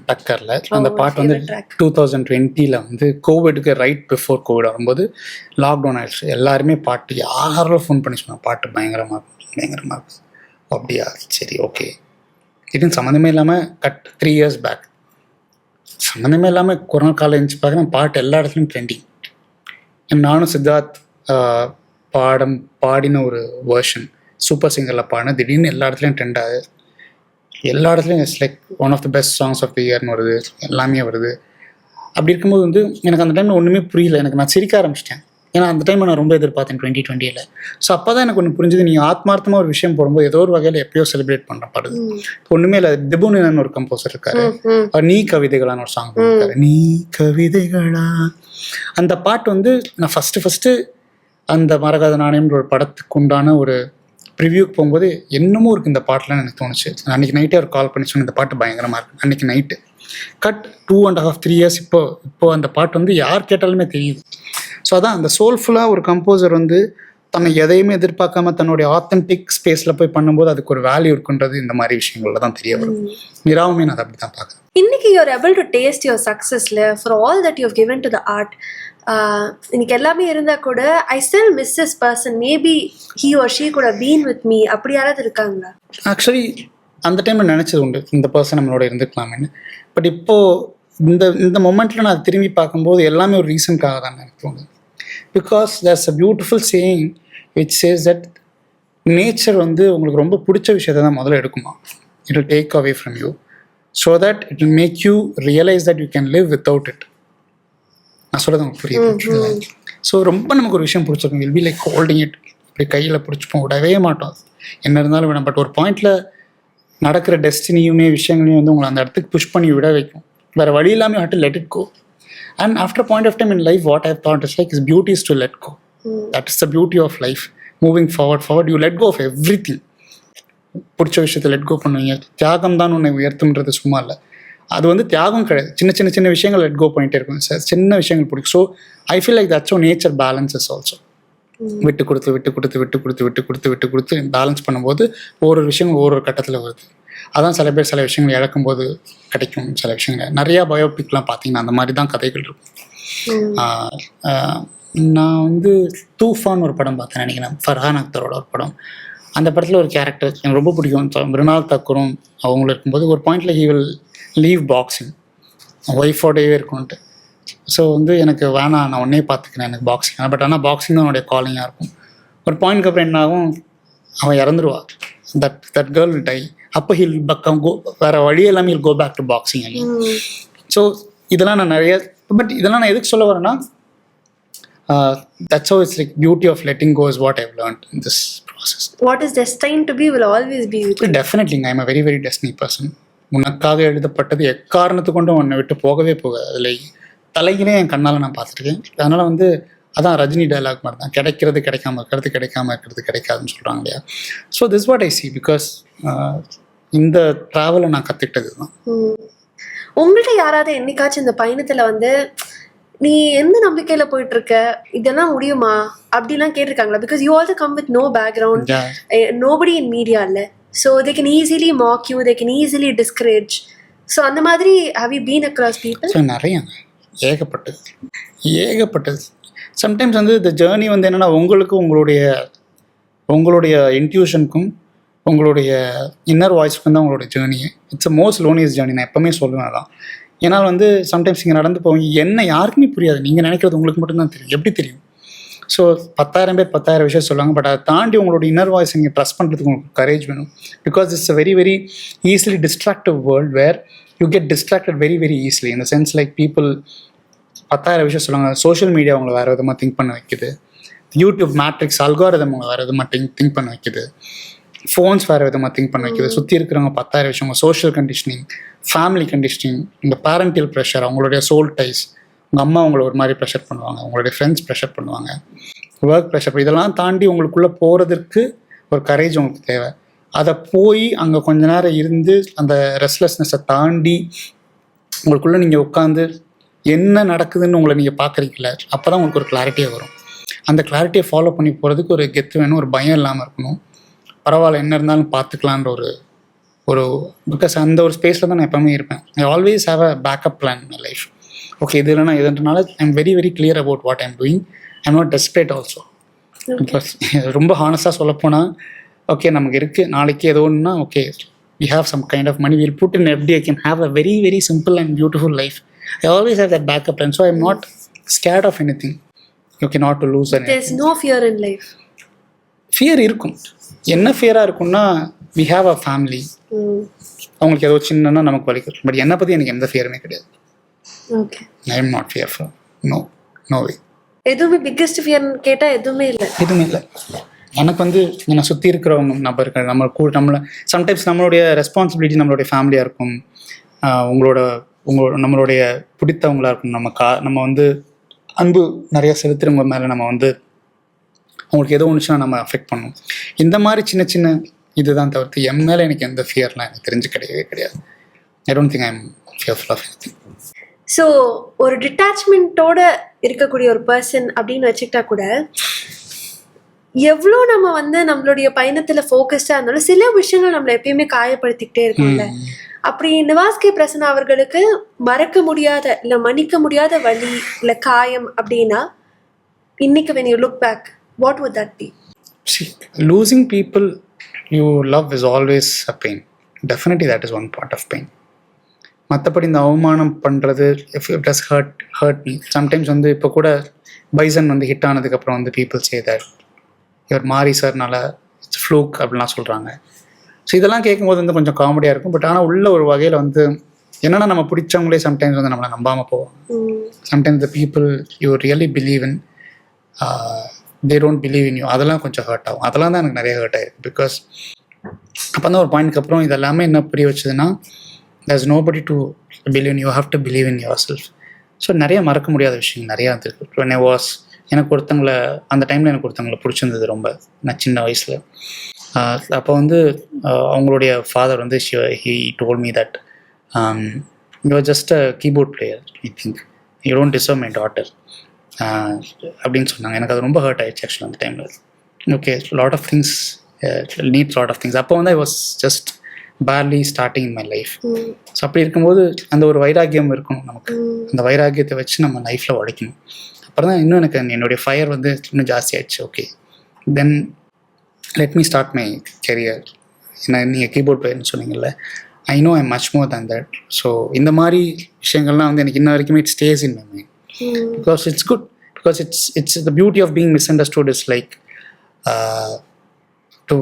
டக்கரில். அந்த பாட்டு வந்து 2020 வந்து கோவிடுக்கு ரைட் பிஃபோர் கோவிட் வரும்போது லாக்டவுன் ஆயிடுச்சு. எல்லாருமே பாட்டு யாரும் ஃபோன் பண்ணி சொன்னாங்க, பாட்டு பயங்கரமாக இருக்கும். அப்படியா, சரி ஓகே. இதுன்னு சம்மந்தமே இல்லாமல் 3 years பேக் சம்மந்தமே இல்லாமல் கொரோனா காலம் இருந்துச்சு பார்க்குறேன், பாட்டு எல்லா இடத்துலையும் ட்ரெண்டிங். நானும் சித்தார்த் பாடின ஒரு வேர்ஷன் சூப்பர் சிங்கரில் பாடின திடீர்னு எல்லா இடத்துலையும் ட்ரெண்ட் ஆகுது. எல்லா இடத்துலையும் it's like one of the best songs of the இயர்னு வருது, எல்லாமே வருது. அப்படி இருக்கும்போது வந்து எனக்கு அந்த டைமில் ஒன்றுமே புரியல, நான் சிரிக்க ஆரம்பிச்சிட்டேன். ஏன்னா அந்த டைம் நான் ரொம்ப எதிர்பார்த்தேன் 2020. ஸோ அப்போ தான் எனக்கு ஒன்று புரிஞ்சுது, நீங்கள் ஆத்மார்த்தமாக ஒரு விஷயம் போடும்போது ஏதோ ஒரு வகையில் எப்பயோ செலிப்ரேட் பண்ணுற பாடுது. இப்போ ஒன்றுமே இல்லை, திபுனின்னு ஒரு கம்போசர் இருக்காரு, அவர் நீ கவிதைகளான்னு ஒரு சாங் பண்ணிருக்காரு, நீ கவிதைகளா. அந்த பாட்டு வந்து நான் ஃபஸ்ட்டு அந்த மரகத நாணயம்ன்ற ஒரு படத்துக்கு உண்டான ஒரு ப்ரிவியூக்கு போகும்போது என்னமோ இருக்குது இந்த பாட்டெலாம் எனக்கு தோணுச்சு. அன்றைக்கி நைட்டே ஒரு கால் பண்ணி சொன்னேன், இந்த பாட்டு பயங்கரமாக இருக்குது. அன்றைக்கி நைட்டு கட் 2.5 3 years இப்போ அந்த பாட்டு வந்து யார் கேட்டாலுமே தெரியுது. ஸோ அதான் அந்த சோல்ஃபுல்லாக ஒரு கம்போசர் வந்து தன்னை எதையுமே எதிர்பார்க்காம தன்னுடைய ஆத்தென்டிக் ஸ்பேஸில் போய் பண்ணும்போது அதுக்கு ஒரு வேல்யூ இருக்குன்றது இந்த மாதிரி விஷயங்கள்ல தான் தெரிய வரும். நிராவுமே நான் அதை அப்படி தான் பார்க்குறேன். இன்னைக்கு you're able to taste your சக்ஸஸ்ல for all that you given to the art. இன்னைக்கு எல்லாமே இருந்தால் கூட I still miss this person, maybe he or she could have been with me, அப்படி யாராவது இருக்காங்களா? ஆக்சுவலி அந்த டைமில் நினச்சது உண்டு இந்த பர்சன் நம்மளோட இருந்துக்கலாமேன்னு. பட் இப்போது இந்த மொமெண்ட்டில் நான் திரும்பி பார்க்கும்போது எல்லாமே ஒரு ரீசனுக்காக தான் எனக்கு தோணுது. Because there's a beautiful saying which says that nature வந்து உங்களுக்கு ரொம்ப பிடிச்ச விஷயத்தை தான் முதல்ல எடுக்குமா. It will take away from you so that it will make you realise that you can live without it. நான் சொல்கிறது உங்களுக்கு புரியுது. ஸோ ரொம்ப நமக்கு ஒரு விஷயம் பிடிச்சிருக்கும், will be like holding it, இப்படி கையில் பிடிச்சிப்போம், விடவே மாட்டோம் என்ன இருந்தாலும் வேணும். பட் ஒரு பாயிண்டில் நடக்கிற டெஸ்டினியுமே விஷயங்களையும் வந்து உங்களை அந்த இடத்துக்கு புஷ் பண்ணி விட வைக்கும். வேறு வழி இல்லாமல் have to let it go. And after a point of time in life, what I've thought is like, is beauty is to let go. That is the beauty of life. Moving forward, you let go of everything. பிடிச்ச விஷயத்தை let go பண்ணுவீங்க. தியாகம் தான் உன்னை உயர்த்தும்ன்றது சும்மா இல்லை, அது வந்து தியாகம் கிடையாது. சின்ன விஷயங்கள் லெட் கோ பண்ணிட்டே இருக்கும் சார், சின்ன விஷயங்கள் பிடிக்கும். So I feel like that's oh nature balances also. விட்டு கொடுத்து பேலன்ஸ் பண்ணும்போது ஒவ்வொரு விஷயங்கள் ஒவ்வொரு கட்டத்தில் வருது. அதான் சில பேர் சில விஷயங்கள் இழக்கும்போது கிடைக்கும். சில விஷயங்கள் நிறையா பயோபிக்லாம் பார்த்தீங்கன்னா அந்த மாதிரி தான் கதைகள் இருக்கும். நான் வந்து தூஃபான் ஒரு படம் பார்த்தேன் நினைக்கிறேன், ஃபர்ஹான் அக்தரோட ஒரு படம். அந்த படத்தில் ஒரு கேரக்டர் எனக்கு ரொம்ப பிடிக்கும், மிருனால் தாக்கூரும் அவங்களும் இருக்கும்போது ஒரு பாயிண்டில் ஹி வில் லீவ் பாக்ஸிங், ஒய்ஃபோடையே இருக்கணுன்ட்டு. ஸோ வந்து எனக்கு வேணாம், நான் ஒன்னே பார்த்துக்கிறேன், எனக்கு பாக்ஸிங். பட் ஆனால் பாக்ஸிங் தான் அவனுடைய காலிங்காக இருக்கும். ஒரு பாயிண்ட்க்கு அப்புறம் என்ன ஆகும், அவன் இறந்துருவா, தட் கேர்ள் வில் டை. அப்போ ஹில் பக்கம் வேறு வழி எல்லாமே he'll go back to boxing again. So இதெல்லாம் நான் நிறைய, பட் இதெல்லாம் நான் எதுக்கு சொல்ல வரேன்னா, that's how it's like beauty of letting go is what I've learned in this process. What is destined to be will always be with you. Definitely, I'm a very very destiny person. உனக்காக எழுதப்பட்டது எக்காரணத்து கொண்டு உன்னை விட்டு போகவே போகாது. அதில் தலைகளே என் கண்ணால் நான் பார்த்துருக்கேன். அதனால் வந்து அதான் ரஜினி டைலாக் மாதிரி தான், கிடைக்கிறது கிடைக்காம இருக்கிறது கிடைக்காதுன்னு சொல்கிறாங்க இல்லையா. So this what I C, because இந்த ட்ராவலை நான் கற்றுக்கிட்டது தான். உங்கள்கிட்ட யாராவது என்னைக்காச்சும் இந்த பயணத்தில் வந்து நீ எந்த நம்பிக்கையில போயிட்டு இருக்க, இதெல்லாம் முடியுமா அப்படிலாம் கேட்டிருக்காங்களா? Because you also come with no background, nobody in media இல்லை. So they can easily mock you, they can easily discourage. So அந்த மாதிரி have you been across people? So நிறைய ஏகப்பட்டது. சம்டைம்ஸ் வந்து இந்த ஜேர்னி வந்து என்னென்னா, உங்களுடைய இன்ட்யூஷனுக்கும் உங்களுடைய இன்னர் வாய்ஸ்க்கும் தான் உங்களுடைய ஜேர்னியே. இட்ஸ் அ மோஸ்ட் லோனியஸ்ட் ஜேர்னி, நான் எப்போவுமே சொல்லுவேன் அதான். ஏன்னா வந்து சம்டைம்ஸ் இங்கே நடந்து போவீங்க, என்ன யாருக்குமே புரியாது, நீங்கள் நினைக்கிறது உங்களுக்கு மட்டும்தான் தெரியும். எப்படி தெரியும்? ஸோ 10,000 பேர் 10,000 விஷயம் சொல்லுவாங்க, பட் அதை தாண்டி உங்களோட இன்னர் வாய்ஸ் நீங்கள் ட்ரஸ்ட் பண்ணுறதுக்கு உங்களுக்கு கரேஜ் வேணும். Because it's a very very easily distractive world where you get distracted very very easily. இந்த சென்ஸ் லைக் பீப்புள் 10,000 விஷயம் சொல்லுவாங்க. சோஷியல் மீடியா உங்களை வேறு விதமாக திங்க் பண்ண வைக்குது, யூடியூப் மேட்ரிக்ஸ் அல்காரிதம் உங்களை வேறு விதமாக திங்க் பண்ண வைக்குது, ஃபோன்ஸ் வேறு விதமாக திங்க் பண்ண வைக்குது, சுற்றி இருக்கிறவங்க 10,000 விஷயம், உங்கள் சோஷியல் கண்டிஷனிங், ஃபேமிலி கண்டிஷனிங், இந்த பேரண்டியல் ப்ரெஷர், அவங்களுடைய சோல் டைஸ், உங்கள் அம்மா உங்களை ஒரு மாதிரி ப்ரெஷர் பண்ணுவாங்க, உங்களுடைய ஃப்ரெண்ட்ஸ் ப்ரெஷர் பண்ணுவாங்க, ஒர்க் ப்ரெஷர். இதெல்லாம் தாண்டி உங்களுக்குள்ளே போகிறதுக்கு ஒரு கரேஜ் உங்களுக்கு தேவை. அதை போய் அங்கே கொஞ்ச நேரம் இருந்து அந்த ரெஸ்ட்லெஸ்னஸை தாண்டி உங்களுக்குள்ளே நீங்கள் உட்காந்து என்ன நடக்குதுன்னு உங்களை நீங்கள் பார்க்குறீங்கள, அப்போ தான் உங்களுக்கு ஒரு கிளாரிட்டியாக வரும். அந்த கிளாரிட்டியை ஃபாலோ பண்ணி போகிறதுக்கு ஒரு கெத்து வேணும், ஒரு பயம் இல்லாமல் இருக்கணும். பரவாயில்ல என்ன இருந்தாலும் பார்த்துக்கலான்ற ஒரு பிகாஸ் அந்த ஒரு ஸ்பேஸில் தான் நான் எப்போவுமே இருப்பேன். I always have a backup plan in my life. Okay, இது இல்லைனா இதுன்றனால I am very very clear about what I am doing. I am not desperate also. Because ரொம்ப ஹானஸ்டாக சொல்லப்போனால், ஓகே நமக்கு இருக்குது, நாளைக்கு ஏதோ ஒன்றுனா okay we have some kind of money, we'll put in FD, I can have a very very simple and beautiful life. I always have that backup plan, so I'm not scared of anything. Okay, not to lose anything. There's no fear in life. Fear இருக்கும். என்ன ஃபியராக இருக்கும்னா, we have a family. அவங்களுக்கு ஏதோ சின்னன்னா நமக்கு வலிக்கும். But என்னை பற்றி எனக்கு எந்த ஃபியருமே கிடையாது. Okay, I am not fearful. No way. எதுவுமே பிக்கஸ்ட் ஃபியர்னு கேட்டால் எதுவுமே இல்லை. எனக்கு வந்து என்னை சுற்றி இருக்கிறவங்க நபர்கள், நம்மளை சம்டைம்ஸ் நம்மளுடைய ரெஸ்பான்சிபிலிட்டி நம்மளுடைய ஃபேமிலியாக இருக்கும், நம்மளுடைய பிடித்தவங்களாக இருக்கும், நம்ம வந்து அன்பு நிறையா செலுத்துறவங்க மேலே நம்ம வந்து அவங்களுக்கு ஏதோ ஒன்றுச்சுன்னா நம்ம அஃபெக்ட் பண்ணும். இந்த மாதிரி சின்ன சின்ன இதுதான் தவிர்த்து என் மேலே எனக்கு எந்த ஃபியர்லாம் எனக்கு தெரிஞ்சு கிடையவே கிடையாது. I don't think I am fearful of anything. So ஒரு டிட்டாச்மெண்ட்டோட இருக்கக்கூடிய ஒரு பர்சன் அப்படின்னு வச்சுக்கிட்டா கூட எவ்வளோ நம்ம வந்து நம்மளுடைய பயணத்துல ஃபோக்கஸ்டா இருந்தாலும் சில விஷயங்கள் நம்மளை எப்பயுமே காயப்படுத்திக்கிட்டே இருக்கும்ல. அப்படி நிவாஸ் கே பிரசன்னா அவர்களுக்கு மறக்க முடியாத இல்ல மன்னிக்க முடியாத வலி இல்ல காயம் அப்படின்னா இன்னைக்கு when you look back what would that be? See, losing people you love is always a pain. Definitely that is one part of pain. மற்றபடி இந்த அவமானம் பண்ணுறது if it does hurt me sometimes வந்து இப்போ கூட பைசன் வந்து hit ஆனதுக்கப்புறம் வந்து people say that இவர் மாறி சார்னால இட்ஸ் ஃப்ளூக் அப்படிலாம் சொல்கிறாங்க. ஸோ இதெல்லாம் கேட்கும்போது வந்து கொஞ்சம் காமெடியாக இருக்கும். பட் ஆனால் உள்ள ஒரு வகையில் வந்து என்னென்னா நம்ம பிடிச்சவங்களே சம்டைம்ஸ் வந்து நம்மளை நம்பாமல் போவாங்க. Sometimes the people you really believe in they don't believe in you. அதெல்லாம் கொஞ்சம் ஹர்ட் ஆகும். அதெல்லாம் தான் எனக்கு நிறைய ஹர்ட் ஆகிருக்கு. பிகாஸ் அப்போ தான் ஒரு பாயிண்ட்க்கு அப்புறம் இதெல்லாமே என்ன புரிய வச்சதுன்னா there's nobody to believe in you, have to believe in yourself. So நிறைய மறக்க முடியாத விஷயம் நிறையா இருந்திருக்கு. when I was எனக்கு ஒருத்தங்களை அந்த டைமில் எனக்கு ஒருத்தங்களை பிடிச்சிருந்தது ரொம்ப. நான் சின்ன வயசில் அப்போ வந்து அவங்களுடைய ஃபாதர் வந்து he told me that you are just a keyboard player, I think you don't deserve my daughter அப்படின்னு சொன்னாங்க. எனக்கு அது ரொம்ப ஹர்ட் ஆயிடுச்சு ஆக்சுவலாக அந்த டைமில். Okay lot of things needs lot of things. அப்போ வந்து I was just barely starting in my life. So அப்படி இருக்கும்போது அந்த ஒரு வைராக்கியம் இருக்கணும் நமக்கு. அந்த வைராக்கியத்தை வச்சு நம்ம லைஃப்பில் உழைக்கணும். அப்புறம் தான் இன்னும் எனக்கு என்னுடைய ஃபயர் வந்து இன்னும் ஜாஸ்தி ஆகிடுச்சு. Okay then let me start my career. ஏன்னா நீங்கள் கீபோர்ட் பிளேயர்னு சொன்னீங்கல்ல, I know I much more than that. So இந்த மாதிரி விஷயங்கள்லாம் வந்து எனக்கு இன்ன வரைக்குமே it stays in my mind. Because it's good. Because it's the beauty of being misunderstood is like to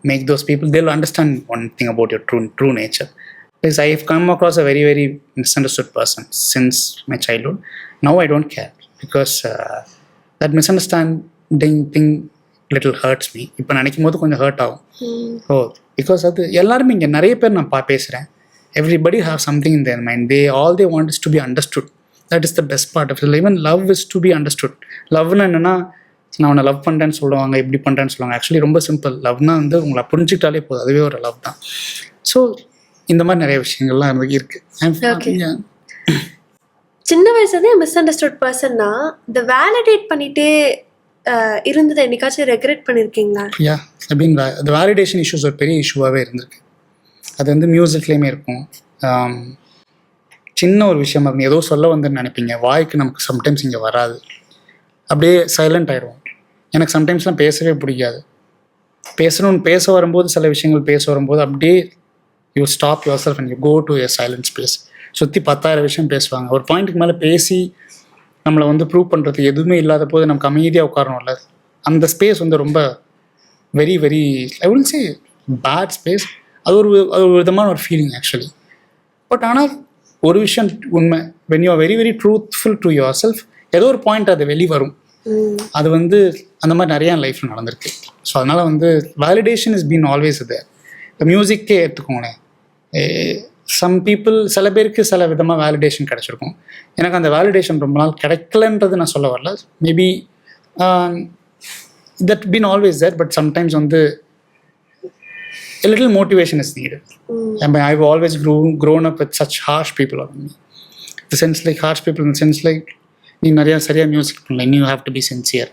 make those people, they'll understand one thing about your true nature. Because I have come across a very very misunderstood person since my childhood. Now I don't care because that misunderstanding thing little hurts me. இப்போ நினைக்கும் போது கொஞ்சம் hurt ஆகும். Because அது எல்லாருமே இங்கே நிறைய பேர் நான் பேசுகிறேன். everybody have something in their mind. They want is to be understood. That is the best part of it. Even love is to be understood. லவ்னா என்னன்னா நான் உன்னை லவ் பண்ணுறேன்னு சொல்லுவாங்க, இப்படி பண்ணுறேன்னு சொல்லுவாங்க. ஆக்சுவலி ரொம்ப சிம்பிள். லவ்னா வந்து உங்களை புரிஞ்சுக்கிட்டாலே போதும், அதுவே ஒரு லவ் தான். ஸோ இந்த மாதிரி நிறைய விஷயங்கள்லாம் இருக்கு. சின்ன வயசுலேயே மிஸ் அண்டர்ஸ்டுட் பர்சன்னா இந்த வேலிடேட் பண்ணிட்டே இருந்ததை என்னைக்காச்சும் ரெக்ரெட் பண்ணியிருக்கீங்களா? யா அப்படின்னு அந்த வேலிடேஷன் இஷ்யூஸ் ஒரு பெரிய இஷ்யூவாகவே இருந்திருக்கு. அது வந்து மியூசிக்லேயுமே இருக்கும். சின்ன ஒரு விஷயம் அப்படி ஏதோ சொல்ல வந்துன்னு நினைப்பீங்க, வாய்க்கு நமக்கு சம்டைம்ஸ் இங்கே வராது, அப்படியே சைலண்ட் ஆகிடுவோம். எனக்கு சம்டைம்ஸ்லாம் பேசவே பிடிக்காது. பேச வரும்போது சில விஷயங்கள் பேச வரும்போது அப்படியே you stop yourself and you go to a silent space. சுற்றி 10,000 விஷயம் பேசுவாங்க. ஒரு பாயிண்ட்டுக்கு மேலே பேசி நம்மளை வந்து ப்ரூவ் பண்ணுறது எதுவுமே இல்லாத போது நமக்கு அமைதியாக உட்காரணும்ல, அந்த ஸ்பேஸ் வந்து ரொம்ப very very I will say bad space. அது ஒரு விதமான ஒரு ஃபீலிங் ஆக்சுவலி. பட் ஆனால் ஒரு விஷயம் உண்மை, when you are very very truthful to your self, ஏதோ ஒரு பாயிண்ட் அது வெளி வரும். அது வந்து அந்த மாதிரி நிறையா லைஃப்பில் நடந்திருக்கு. ஸோ அதனால் வந்து validation is been always there. இப்போ மியூசிக்கே எடுத்துக்கோங்களேன், சம் பீப்புள் சில பேருக்கு சில விதமாக வேலிடேஷன் கிடச்சிருக்கும். எனக்கு அந்த வேலிடேஷன் ரொம்ப நாள் கிடைக்கலன்றது நான் சொல்ல வரல. Maybe that been always there. But sometimes வந்து a little motivation is needed. I've always grown up with such harsh people around me. The sense like harsh people in the sense like நீ நிறையா சரியாக music பண்ணல, you have to be sincere.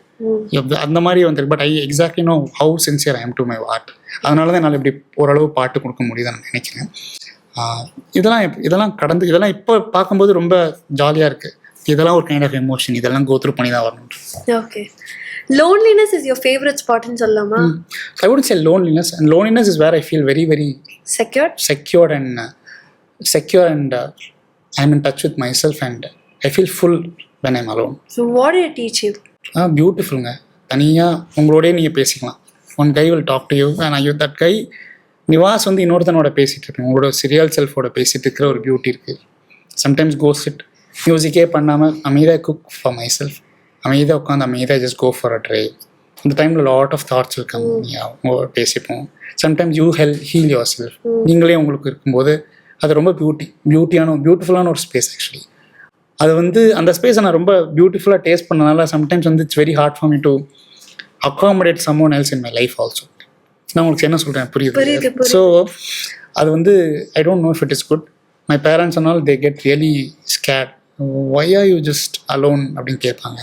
அந்த மாதிரி வந்துருக்கு. But I exactly know how sincere I am to my art. அதனால தான் என்னால் இப்படி ஓரளவு பாட்டு கொடுக்க முடியுதுன்னு நான் நினைக்கிறேன். இதெல்லாம் கடந்து இதெல்லாம் இப்போ பார்க்கும்போது ரொம்ப ஜாலியாக இருக்குது. இதெல்லாம் ஒரு கைண்ட் ஆஃப் எமோஷன். இதெல்லாம் கோ த்ரூ பண்ணி தான் வரணும். Okay. Loneliness is your favorite spot in சொல்லலாமா? I wouldn't say loneliness. And loneliness is where I feel very very secure and I'm in touch with myself and I feel full when I'm alone. So what did it teach you? Beautifulங்க. தனியாக உங்களோடய நீங்கள் பேசிக்கலாம். One guy will talk to you and that guy Nivas வந்து இன்னொருத்தனோட பேசிகிட்டு இருக்கேன், உங்களோட serial செல்ஃபோட பேசிகிட்டு இருக்கிற ஒரு பியூட்டி இருக்குது. சம்டைம்ஸ் கோ சிட் மியூசிக்கே பண்ணாமல் அமைதியாக குக் ஃபார் மை செல்ஃப், அமைதியாக உட்காந்து அமைதியாக just go for a drive. இந்த டைமில் லாட் ஆஃப் தாட்ஸ் இருக்கும், பேசிப்போம். Sometimes you heal yourself. நீங்களே உங்களுக்கு இருக்கும்போது அது ரொம்ப பியூட்டிஃபுல்லான ஒரு ஸ்பேஸ் ஆக்சுவலி. அது வந்து அந்த ஸ்பேஸை நான் ரொம்ப பியூட்டிஃபுல்லாக டேஸ்ட் பண்ணனால சம்டைம்ஸ் வந்து it's very hard for me to accommodate someone else in my life also. நான் உங்களுக்கு என்ன சொல்கிறேன் புரியுது. ஸோ அது வந்து I don't know if it is good. My parents and all they get really scared. Why are you just alone அப்படின்னு கேட்பாங்க.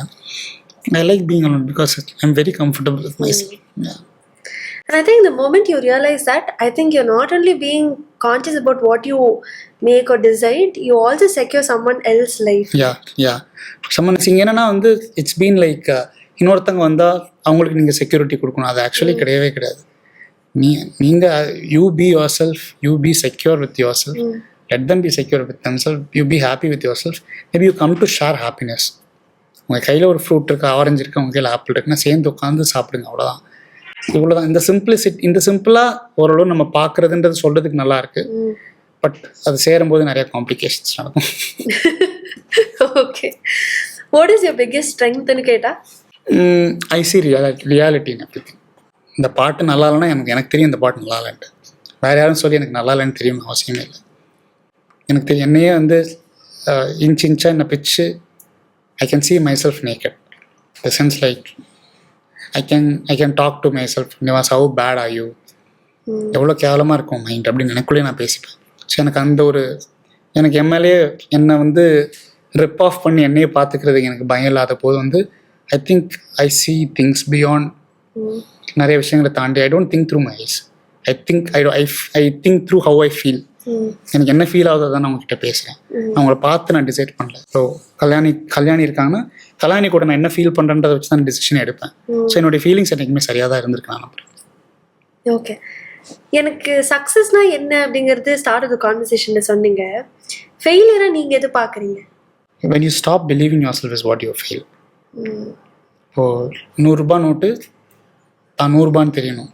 I like being alone because I'm very comfortable with myself. Yeah. And I think the moment you realize that, I think you're not only being conscious about what you make or decide, you also secure someone else's life. Yeah. Someone saying என்னன்னா வந்து it's been like இன்னொருத்தங்க வந்தால் அவங்களுக்கு நீங்கள் security கொடுக்கணும். அது actually கிடையவே கிடையாது. நீங்கள் you be yourself, you be secure with yourself, let them be secure with themself, you be happy with yourself. Maybe you come to share happiness. உங்கள் கையில் ஒரு fruit இருக்குது, orange இருக்குது, உங்கள் கையில் apple இருக்குன்னா சேர்ந்து உட்காந்து சாப்பிடுங்க, அவ்வளோதான். இவ்வளோதான். இந்த சிம்பிளாக ஓரளவு நம்ம பார்க்குறதுன்றது சொல்கிறதுக்கு நல்லா இருக்குது. பட் அது சேரும்போது நிறைய காம்ப்ளிகேஷன்ஸ் நடக்கும். Okay, what is your biggest ஸ்ட்ரெங்க்த்னு கேட்டால் I see reality in everything. இந்த பாட்டு நல்லா இல்லைன்னா எனக்கு தெரியும் இந்த பாட்டு நல்லா இல்லைன்ட்டு. வேறு யாரும் சொல்லி எனக்கு நல்லா இல்லைன்னு தெரியும்னு அவசியமே இல்லை. எனக்கு தெரியும் என்னையே வந்து இன்ச்சாக என்னை பிச்சு I can see myself naked. The sense like I can talk to myself. Nivas, how bad are you? எவ்வளோ கேவலமாக இருக்கும் மைண்ட் அப்படின்னு எனக்குள்ளேயே நான் பேசிப்பேன். ஸோ எனக்கு அந்த ஒரு எனக்கு எம்எல்ஏ என்னை வந்து ரிப் ஆஃப் பண்ணி என்னையே பார்த்துக்கிறதுக்கு எனக்கு பயம் இல்லாத போது வந்து I think I see things beyond. நிறைய விஷயங்களை தாண்டி I don't think through my eyes. I think through how I feel. எனக்கு என்ன ஃபீல் ஆகுதோ தான் நான் அவங்ககிட்ட பேசுகிறேன். அவங்கள பார்த்து நான் டிசைட் பண்ணல. ஸோ கல்யாணி இருக்காங்கன்னா கல்யாணி கூட நான் என்ன ஃபீல் பண்ணுறேன்றதை வச்சு தான் டிசிஷன் எடுப்பேன். ஸோ என்னுடைய ஃபீலிங்ஸ் எனக்குமே சரியாக தான் இருந்திருக்கு நான். ஓகே, எனக்கு சக்ஸஸ்னா என்ன அப்படிங்கிறது ஸ்டார்ட் ஆஃப் தி கான்வர்சேஷனில் சொன்னீங்க. ஃபெயிலியரை நீங்கள் எது பார்க்குறீங்க? when you stop believing yourself is what you feel. இப்போ 100 ரூபாய் நோட்டு தான் 100 ரூபான்னு தெரியணும்.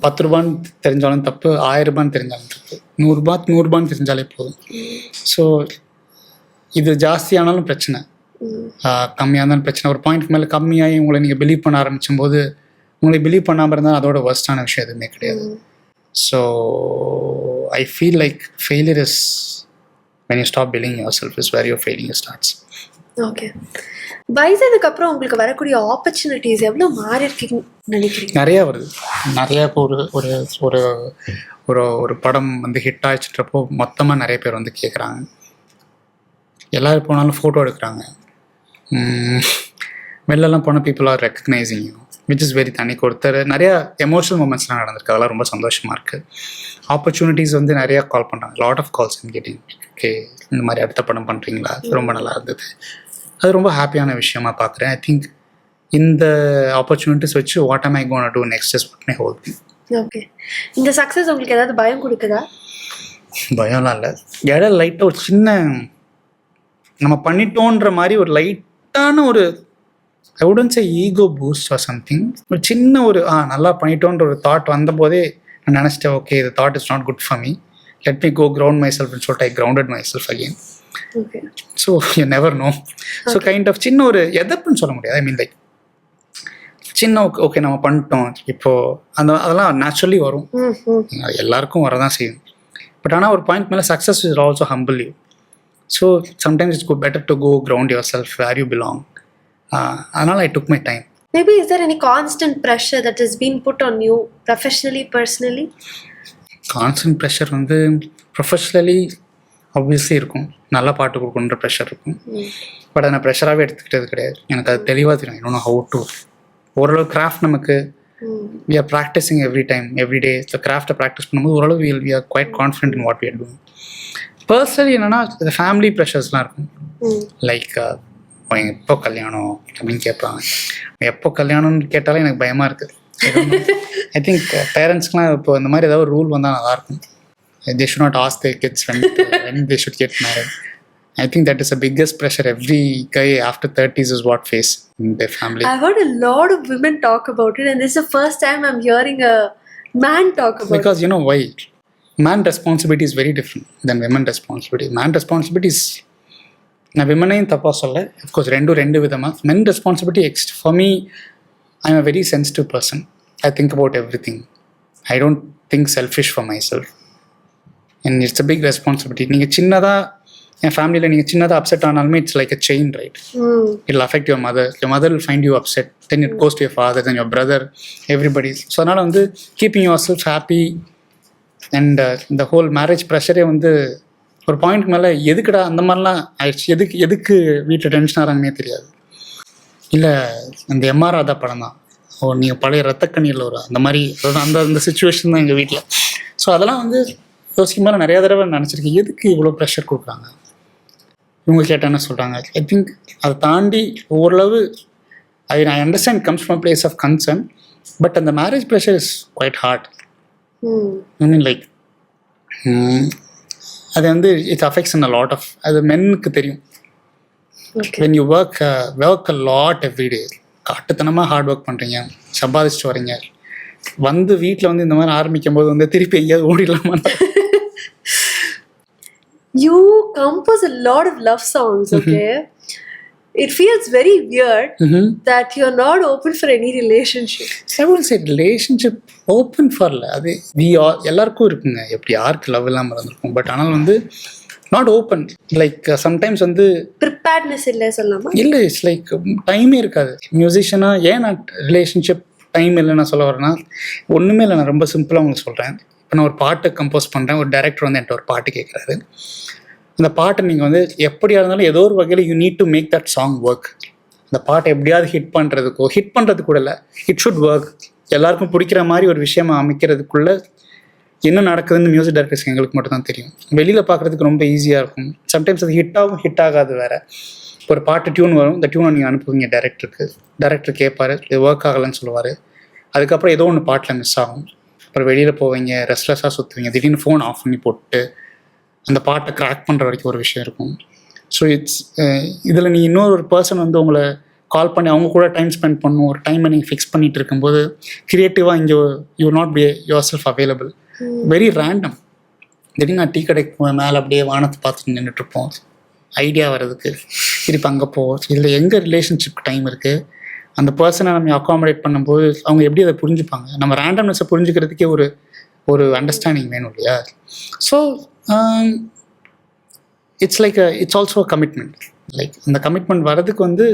10 ரூபான்னு தெரிஞ்சாலும் தப்பு, 1000 ரூபான்னு தெரிஞ்சாலும் தப்பு. 100 ரூபான்னு தெரிஞ்சாலே போதும். ஸோ இது ஜாஸ்தியானாலும் பிரச்சனை, கம்மியாக இருந்தாலும் பிரச்சனை. ஒரு பாயிண்ட் மேலே கம்மியாகி உங்களை நீங்கள் பிலீவ் பண்ண ஆரம்பிச்சும் போது உங்களை பிலீவ் பண்ணாமல் இருந்தால் அதோட வர்ஸ்டான விஷயம் எதுவுமே கிடையாது. So I feel like failure is when you stop believing yourself is where your failure starts. Okay, பைசனுக்கு அப்புறம் உங்களுக்கு வரக்கூடிய ஆப்பர்ச்சுனிட்டிஸ் எவ்வளோ மாறி இருக்கீங்கன்னு நினைக்கிறீங்க? நிறையா வருது. நிறையா இப்போ ஒரு ஒரு ஒரு ஒரு படம் வந்து ஹிட் ஆகிடுச்சுன்றப்போ மொத்தமாக நிறைய பேர் வந்து கேட்குறாங்க. எல்லோரும் போனாலும் ஃபோட்டோ எடுக்கிறாங்க. வெளிலலாம் போன people are recognising you, which is very தனிக்கு ஒருத்தர். நிறையா எமோஷனல் மூமெண்ட்ஸ்லாம் நடந்திருக்கு. அதெல்லாம் ரொம்ப சந்தோஷமாக இருக்குது. ஆப்பர்ச்சுனிட்டிஸ் வந்து நிறையா கால் பண்ணுறாங்க. Lot of calls in getting. Okay, இந்த மாதிரி அடுத்த படம் பண்ணுறீங்களா, ரொம்ப நல்லா இருந்தது. அது ரொம்ப ஹாப்பியான விஷயமா பார்க்குறேன். ஐ திங்க் இந்த ஆப்பர்ச்சுனிட்டிஸ் வச்சு what am I going to do next is what my whole thing. Okay, இந்த சக்ஸஸ் உங்களுக்கு ஏதாவது பயம் கொடுக்குதா? பயம்லாம் இல்லை. இடம் லைட்டாக ஒரு சின்ன நம்ம பண்ணிட்டோன்ற மாதிரி ஒரு லைட்டான ஒரு I wouldn't say ego boost or something. ஒரு சின்ன ஒரு நல்லா பண்ணிட்டோன்ற ஒரு தாட் வந்தபோதே நான் நினச்சிட்டேன், ஓகே இது thought is not good for me, let me go ground my செல்ஃப்னு சொல்லிட்டு I grounded myself again. So you never know. So kind of சின்ன ஒரு எதப்புன்னு சொல்ல முடியாது. ஐ மீன் லைக் சின்ன ஓகே நம்ம பண்ணிட்டோம் இப்போது அதெல்லாம் நேச்சுரலி வரும், எல்லாருக்கும் வரதான் செய்யும். பட் ஆனால் ஒரு பாயிண்ட் மேலே success is also humble you. So sometimes it's better to go ground yourself where you belong. அதனால் I took my time. Maybe is there any constant pressure that has been put on you professionally, personally? Constant pressure வந்து professionally obviously இருக்கும். நல்லா பாட்டு கொடுக்கணுன்ற pressure இருக்கும். But அதை நான் ப்ரெஷராகவே எடுத்துக்கிட்டது கிடையாது. எனக்கு அது தெளிவாக தெரியும். இன்னொன்று ஹவு டு ஓரளவு கிராஃப்ட் நமக்கு we are practising every time every day. So கிராஃப்டை ப்ராக்டிஸ் பண்ணும்போது ஓரளவு we are quite confident in what we are doing. Personally என்னென்னா இந்த ஃபேமிலி ப்ரெஷர்ஸ்லாம் இருக்கும். லைக் எப்போ கல்யாணம் அப்படின்னு கேட்பாங்க. எப்போ கல்யாணம்னு கேட்டாலே எனக்கு பயமாக இருக்குது. ஐ திங்க் பேரண்ட்ஸ்க்குலாம் இப்போ இந்த மாதிரி ஏதாவது ரூல் வந்தால் நல்லாயிருக்கும். they should not ask their kids when they should get married. I think that is the biggest pressure every guy after 30s is what face in their family. I've heard a lot of women talk about it, and this is the first time I'm hearing a man talk about because it. You know why? Man responsibility is very different than women responsibility. Man responsibility is நான் விமனையும் தப்பாக சொல்ல, of course ரெண்டு விதமாக. மென் responsibility for me, I'm a very sensitive person. I think about everything. I don't think selfish for myself. And it's a big responsibility. நீங்கள் சின்னதாக என் ஃபேமிலியில் நீங்கள் சின்னதாக அப்செட் ஆனாலுமே it's like a chain, right? It will affect your mother. Your mother will find you upset. Then it goes to your father, then your brother, everybody. So அதனால் வந்து keeping yourself happy and the whole marriage pressure வந்து ஒரு point மேலே எதுக்குடா அந்த மாதிரிலாம் ஆயிடுச்சு, எதுக்கு வீட்டில் டென்ஷன் ஆகிறாங்கன்னே தெரியாது. இல்லை இந்த எம்ஆர் ராதா படம் தான், நீங்கள் பழைய ரத்த கண்ணீரில் வரும் அந்த மாதிரி, அந்த சுச்சுவேஷன் தான் எங்கள் வீட்டில். ஸோ அதெல்லாம் வந்து யோசிக்கும் போது நிறையா தடவை நினச்சிருக்கேன், எதுக்கு இவ்வளோ ப்ரெஷர் கொடுக்குறாங்க, இவங்க கேட்டால் என்ன சொல்கிறாங்க. ஐ திங்க் அதை தாண்டி ஓரளவு I understand comes from place of concern, but அந்த marriage pressure is quite hard. I mean like அது வந்து it affects in a lot of, அது மென்னுக்கு தெரியும். when you work a lot every day, காட்டுத்தனமாக ஹார்ட் ஒர்க் பண்ணுறீங்க, சம்பாதிச்சுட்டு வரீங்க, வந்து வீட்டில் வந்து இந்த மாதிரி ஆரம்பிக்கும் போது வந்து திருப்பி எங்கேயாவது ஓடிடலாமா. You compose a lot of love songs, okay? It feels very weird that you're not open for any relationship. I won't say relationship open for, அது எல்லாருக்கும் இருக்குங்க, எப்படி யாருக்கு லவ் இல்லாமல் இருந்திருக்கும், பட் ஆனால் வந்து நாட் ஓப்பன். லைக் சம்டைம்ஸ் வந்து ப்ரிப்பேர்ட்னஸ் இல்லை சொல்லலாமா, இல்லை இட்ஸ் லைக் டைமே இருக்காது. மியூசிஷியனாக ஏன் நான் ரிலேஷன்ஷிப் டைம் இல்லைன்னு நான் சொல்ல வரேன்னா, ஒன்றுமே இல்லை, நான் ரொம்ப சிம்பிளாக உங்களுக்கு சொல்கிறேன். இப்போ நான் ஒரு பாட்டை கம்போஸ் பண்ணுறேன், ஒரு டைரக்டர் வந்து என்கிட்ட ஒரு பாட்டு கேட்குறாரு, அந்த பாட்டை நீங்கள் வந்து எப்படியா இருந்தாலும் ஏதோ ஒரு வகையில் you need to make that song work. அந்த பாட்டை எப்படியாவது ஹிட் பண்ணுறது கூட இல்லை, இட் ஷுட் ஒர்க். எல்லாருக்கும் பிடிக்கிற மாதிரி ஒரு விஷயமா அமைக்கிறதுக்குள்ள என்ன நடக்குதுன்னு மியூசிக் டைரக்டர்ஸ்க்கு எங்களுக்கு மட்டும் தான் தெரியும். வெளியில் பார்க்குறதுக்கு ரொம்ப ஈஸியாக இருக்கும், சம்டைம்ஸ் அது ஹிட் ஆகாது. வேறு ஒரு பாட்டு டியூன் வரும், இந்த டியூனை நீங்கள் அனுப்புவீங்க டைரக்டர் கேட்பார், இது ஒர்க் ஆகலைன்னு சொல்லுவார். அதுக்கப்புறம் ஏதோ ஒன்று பாட்டில் மிஸ் ஆகும், அப்புறம் வெளியில் போவீங்க, ரெஸ்ட்லெஸ்ஸாக சுற்றுவீங்க, திடீர்னு ஃபோன் ஆஃப் பண்ணி போட்டு அந்த பாட்டை கிராக் பண்ணுற வரைக்கும் ஒரு விஷயம் இருக்கும். ஸோ இதில் நீ இன்னொரு பர்சன் வந்து உங்களை கால் பண்ணி அவங்க கூட டைம் ஸ்பெண்ட் பண்ணணும், ஒரு டைமை நீங்கள் ஃபிக்ஸ் பண்ணிட்டு இருக்கும்போது க்ரியேட்டிவாக இங்கே you not be your self available, very random. திடீர்னு நான் டீ கடைக்கு மேலே அப்படியே வானத்தை பார்த்துட்டு நின்றுட்டுருப்போம், ஐடியா வர்றதுக்கு திருப்பி அங்கே போவோம். இதில் எங்கே ரிலேஷன்ஷிப் டைம் இருக்குது, அந்த பர்சனை நம்ம அகாமடேட் பண்ணும்போது அவங்க எப்படி அதை புரிஞ்சுப்பாங்க, நம்ம ரேண்டம்னஸை புரிஞ்சுக்கிறதுக்கே ஒரு அண்டர்ஸ்டாண்டிங் வேணும் இல்லையா. So it's like it's also a commitment. Like அந்த கமிட்மெண்ட் வர்றதுக்கு வந்து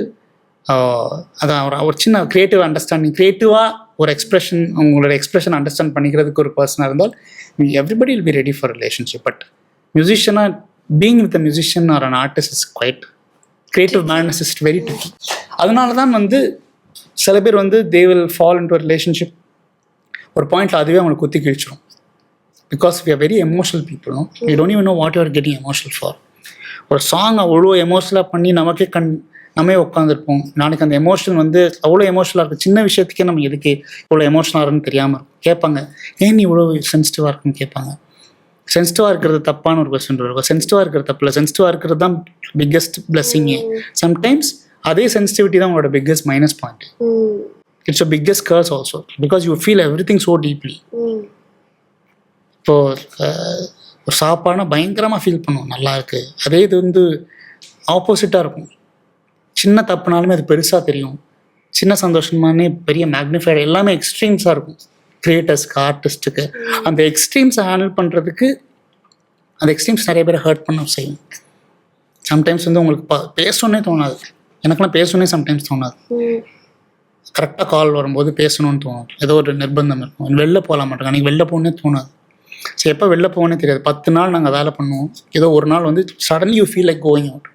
அதான் ஒரு சின்ன க்ரியேட்டிவ் அண்டர்ஸ்டாண்டிங், க்ரியேட்டிவாக ஒரு எக்ஸ்ப்ரெஷன், உங்களோட எக்ஸ்ப்ரெஷன் அண்டர்ஸ்டாண்ட் பண்ணிக்கிறதுக்கு ஒரு பர்சனாக இருந்தால் everybody will be ready for relationship. But மியூசிஷியனாக being with a musician or an artist is quite creative madness is very tricky. அதனால தான் வந்து சில பேர் வந்து they will fall into relationship, ஒரு பாயிண்டில் அதுவே அவங்களை குத்தி கிழிச்சிடும். Because we are very emotional people, no we don't even know what you are getting emotional for. ஒரு சாங் அவ்வளோ எமோஷனலாக பண்ணி நமக்கே நம்மே உட்காந்துருப்போம், நாளைக்கு அந்த எமோஷன் வந்து அவ்வளோ எமோஷனலாக இருக்குது, சின்ன விஷயத்துக்கே நம்ம எதுக்கு இவ்வளோ எமோஷனலாக இருக்குன்னு தெரியாமல் இருக்கும். கேட்பாங்க, ஏன் நீ இவ்வளோ சென்சிட்டிவாக இருக்குன்னு கேட்பாங்க. சென்சிட்டிவாக இருக்கிறது தப்பான ஒரு கொஸ்டின் இருக்கும். சென்சிட்டிவாக இருக்கிறது தப்பு இல்லை, சென்சிட்டிவாக இருக்கிறது தான் பிக்கெஸ்ட் பிளெஸிங்கே. சம்டைம்ஸ் அதே சென்சிட்டிவிட்டி தான் உங்களோட biggest minus point. It's a biggest curse also, because you feel everything so deeply. இப்போது ஒரு சாப்பாடுனா பயங்கரமாக ஃபீல் பண்ணுவோம், நல்லா இருக்குது. அதே இது வந்து ஆப்போசிட்டாக இருக்கும், சின்ன தப்புனாலுமே அது பெருசாக தெரியும், சின்ன சந்தோஷமானே பெரிய மேக்னிஃபைடு, எல்லாமே எக்ஸ்ட்ரீம்ஸாக இருக்கும் கிரியேட்டர்ஸ்க்கு, ஆர்டிஸ்ட்டுக்கு. அந்த எக்ஸ்ட்ரீம்ஸை ஹேண்டில் பண்ணுறதுக்கு அந்த எக்ஸ்ட்ரீம்ஸ் நிறைய பேர் ஹர்ட் பண்ண செய்யும். சம்டைம்ஸ் வந்து உங்களுக்கு பேசணுன்னே தோணாது, எனக்குலாம் பேசணுன்னே சம்டைம்ஸ் தோணாது. கரெக்டாக கால் வரும்போது பேசணும்னு தோணும், ஏதோ ஒரு நிர்பந்தம் இருக்கும், வெளில போகலாம் மாட்டோம், அன்றைக்கி வெளில போகணுன்னே தோணாது. சரி எப்போ வெளில போகணுன்னே தெரியாது, 10 நாள் நாங்கள் வேலை பண்ணுவோம், ஏதோ ஒரு நாள் வந்து suddenly you feel like going out,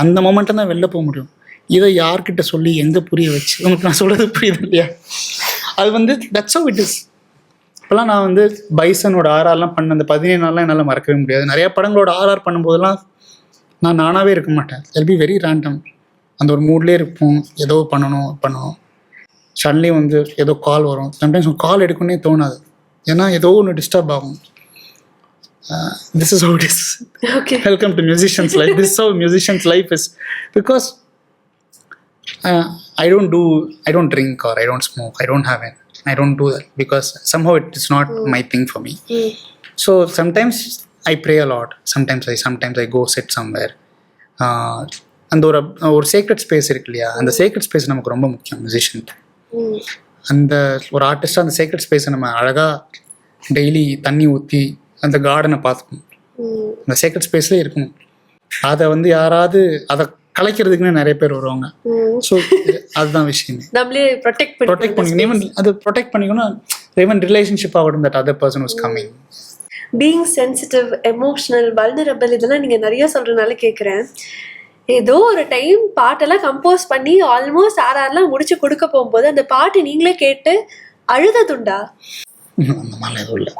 அந்த மொமெண்ட்டில் தான் வெளில போக முடியும். இதை யார்கிட்ட சொல்லி எங்கே புரிய வச்சு உங்களுக்கு நான் சொல்கிறது புரியுது இல்லையா. அது வந்து தட்ஸ் ஹவ் இட் இஸ். இப்போலாம் நான் வந்து பைசனோட ஆர்ஆர்லாம் பண்ண அந்த 17 நாள்லாம் என்னால் மறக்கவே முடியாது. நிறையா படங்களோட ஆர்ஆர் பண்ணும்போதெல்லாம் நான் நானாகவே இருக்க மாட்டேன், இட் பி வெரி ரேண்டம். அந்த ஒரு மூட்லேயே இருப்போம், ஏதோ பண்ணணும். சடன்லி வந்து ஏதோ கால் வரும், சம்டைம்ஸ் கால் எடுக்கணுன்னே தோணாது, ஏன்னா ஏதோ ஒன்று டிஸ்டர்ப் ஆகும். This is how it is. Okay. Welcome to musicians' life. This is how musicians' life is. Because I don't drink or I don't smoke. I don't do that because somehow it is not my thing for me. So sometimes I pray a lot. Sometimes I go sit somewhere. அந்த ஒரு sacred space இருக்கு இல்லையா, அந்த sacred space நமக்கு ரொம்ப முக்கியம் musician. அந்த ஒரு ஆர்டிஸ்டாக அந்த sacred space நம்ம அழகாக டெய்லி தண்ணி ஊற்றி அந்த கார்டனை பார்த்துக்கணும், அந்த சேக்ரெட் ஸ்பேஸ்லேயே இருக்கணும். அதை வந்து யாராவது அதை கலைக்கிறதுக்குன்னு நிறைய பேர் வருவாங்க. ஸோ அதுதான் விஷயம், நம்மளே ப்ரொடெக்ட் பண்ணிக்கணும். ஈவன் அது ப்ரொடெக்ட் பண்ணிக்கணும், ஈவன் ரிலேஷன்ஷிப் ஆகட்டும், that other person was coming. Being sensitive, emotional, vulnerable இதெல்லாம் நீங்கள் நிறைய சொல்கிறதுனால கேட்குறேன். ஏதோ ஒரு டைம் பாட்டெல்லாம் கம்போஸ் பண்ணி ஆல்மோஸ்ட் ஆர்ஆர்லாம் முடிச்சு கொடுக்க போகும்போது அந்த பாட்டு நீங்களே கேட்டு அழுததுண்டா? அந்த மாதிரிலாம் எதுவும் இல்லை.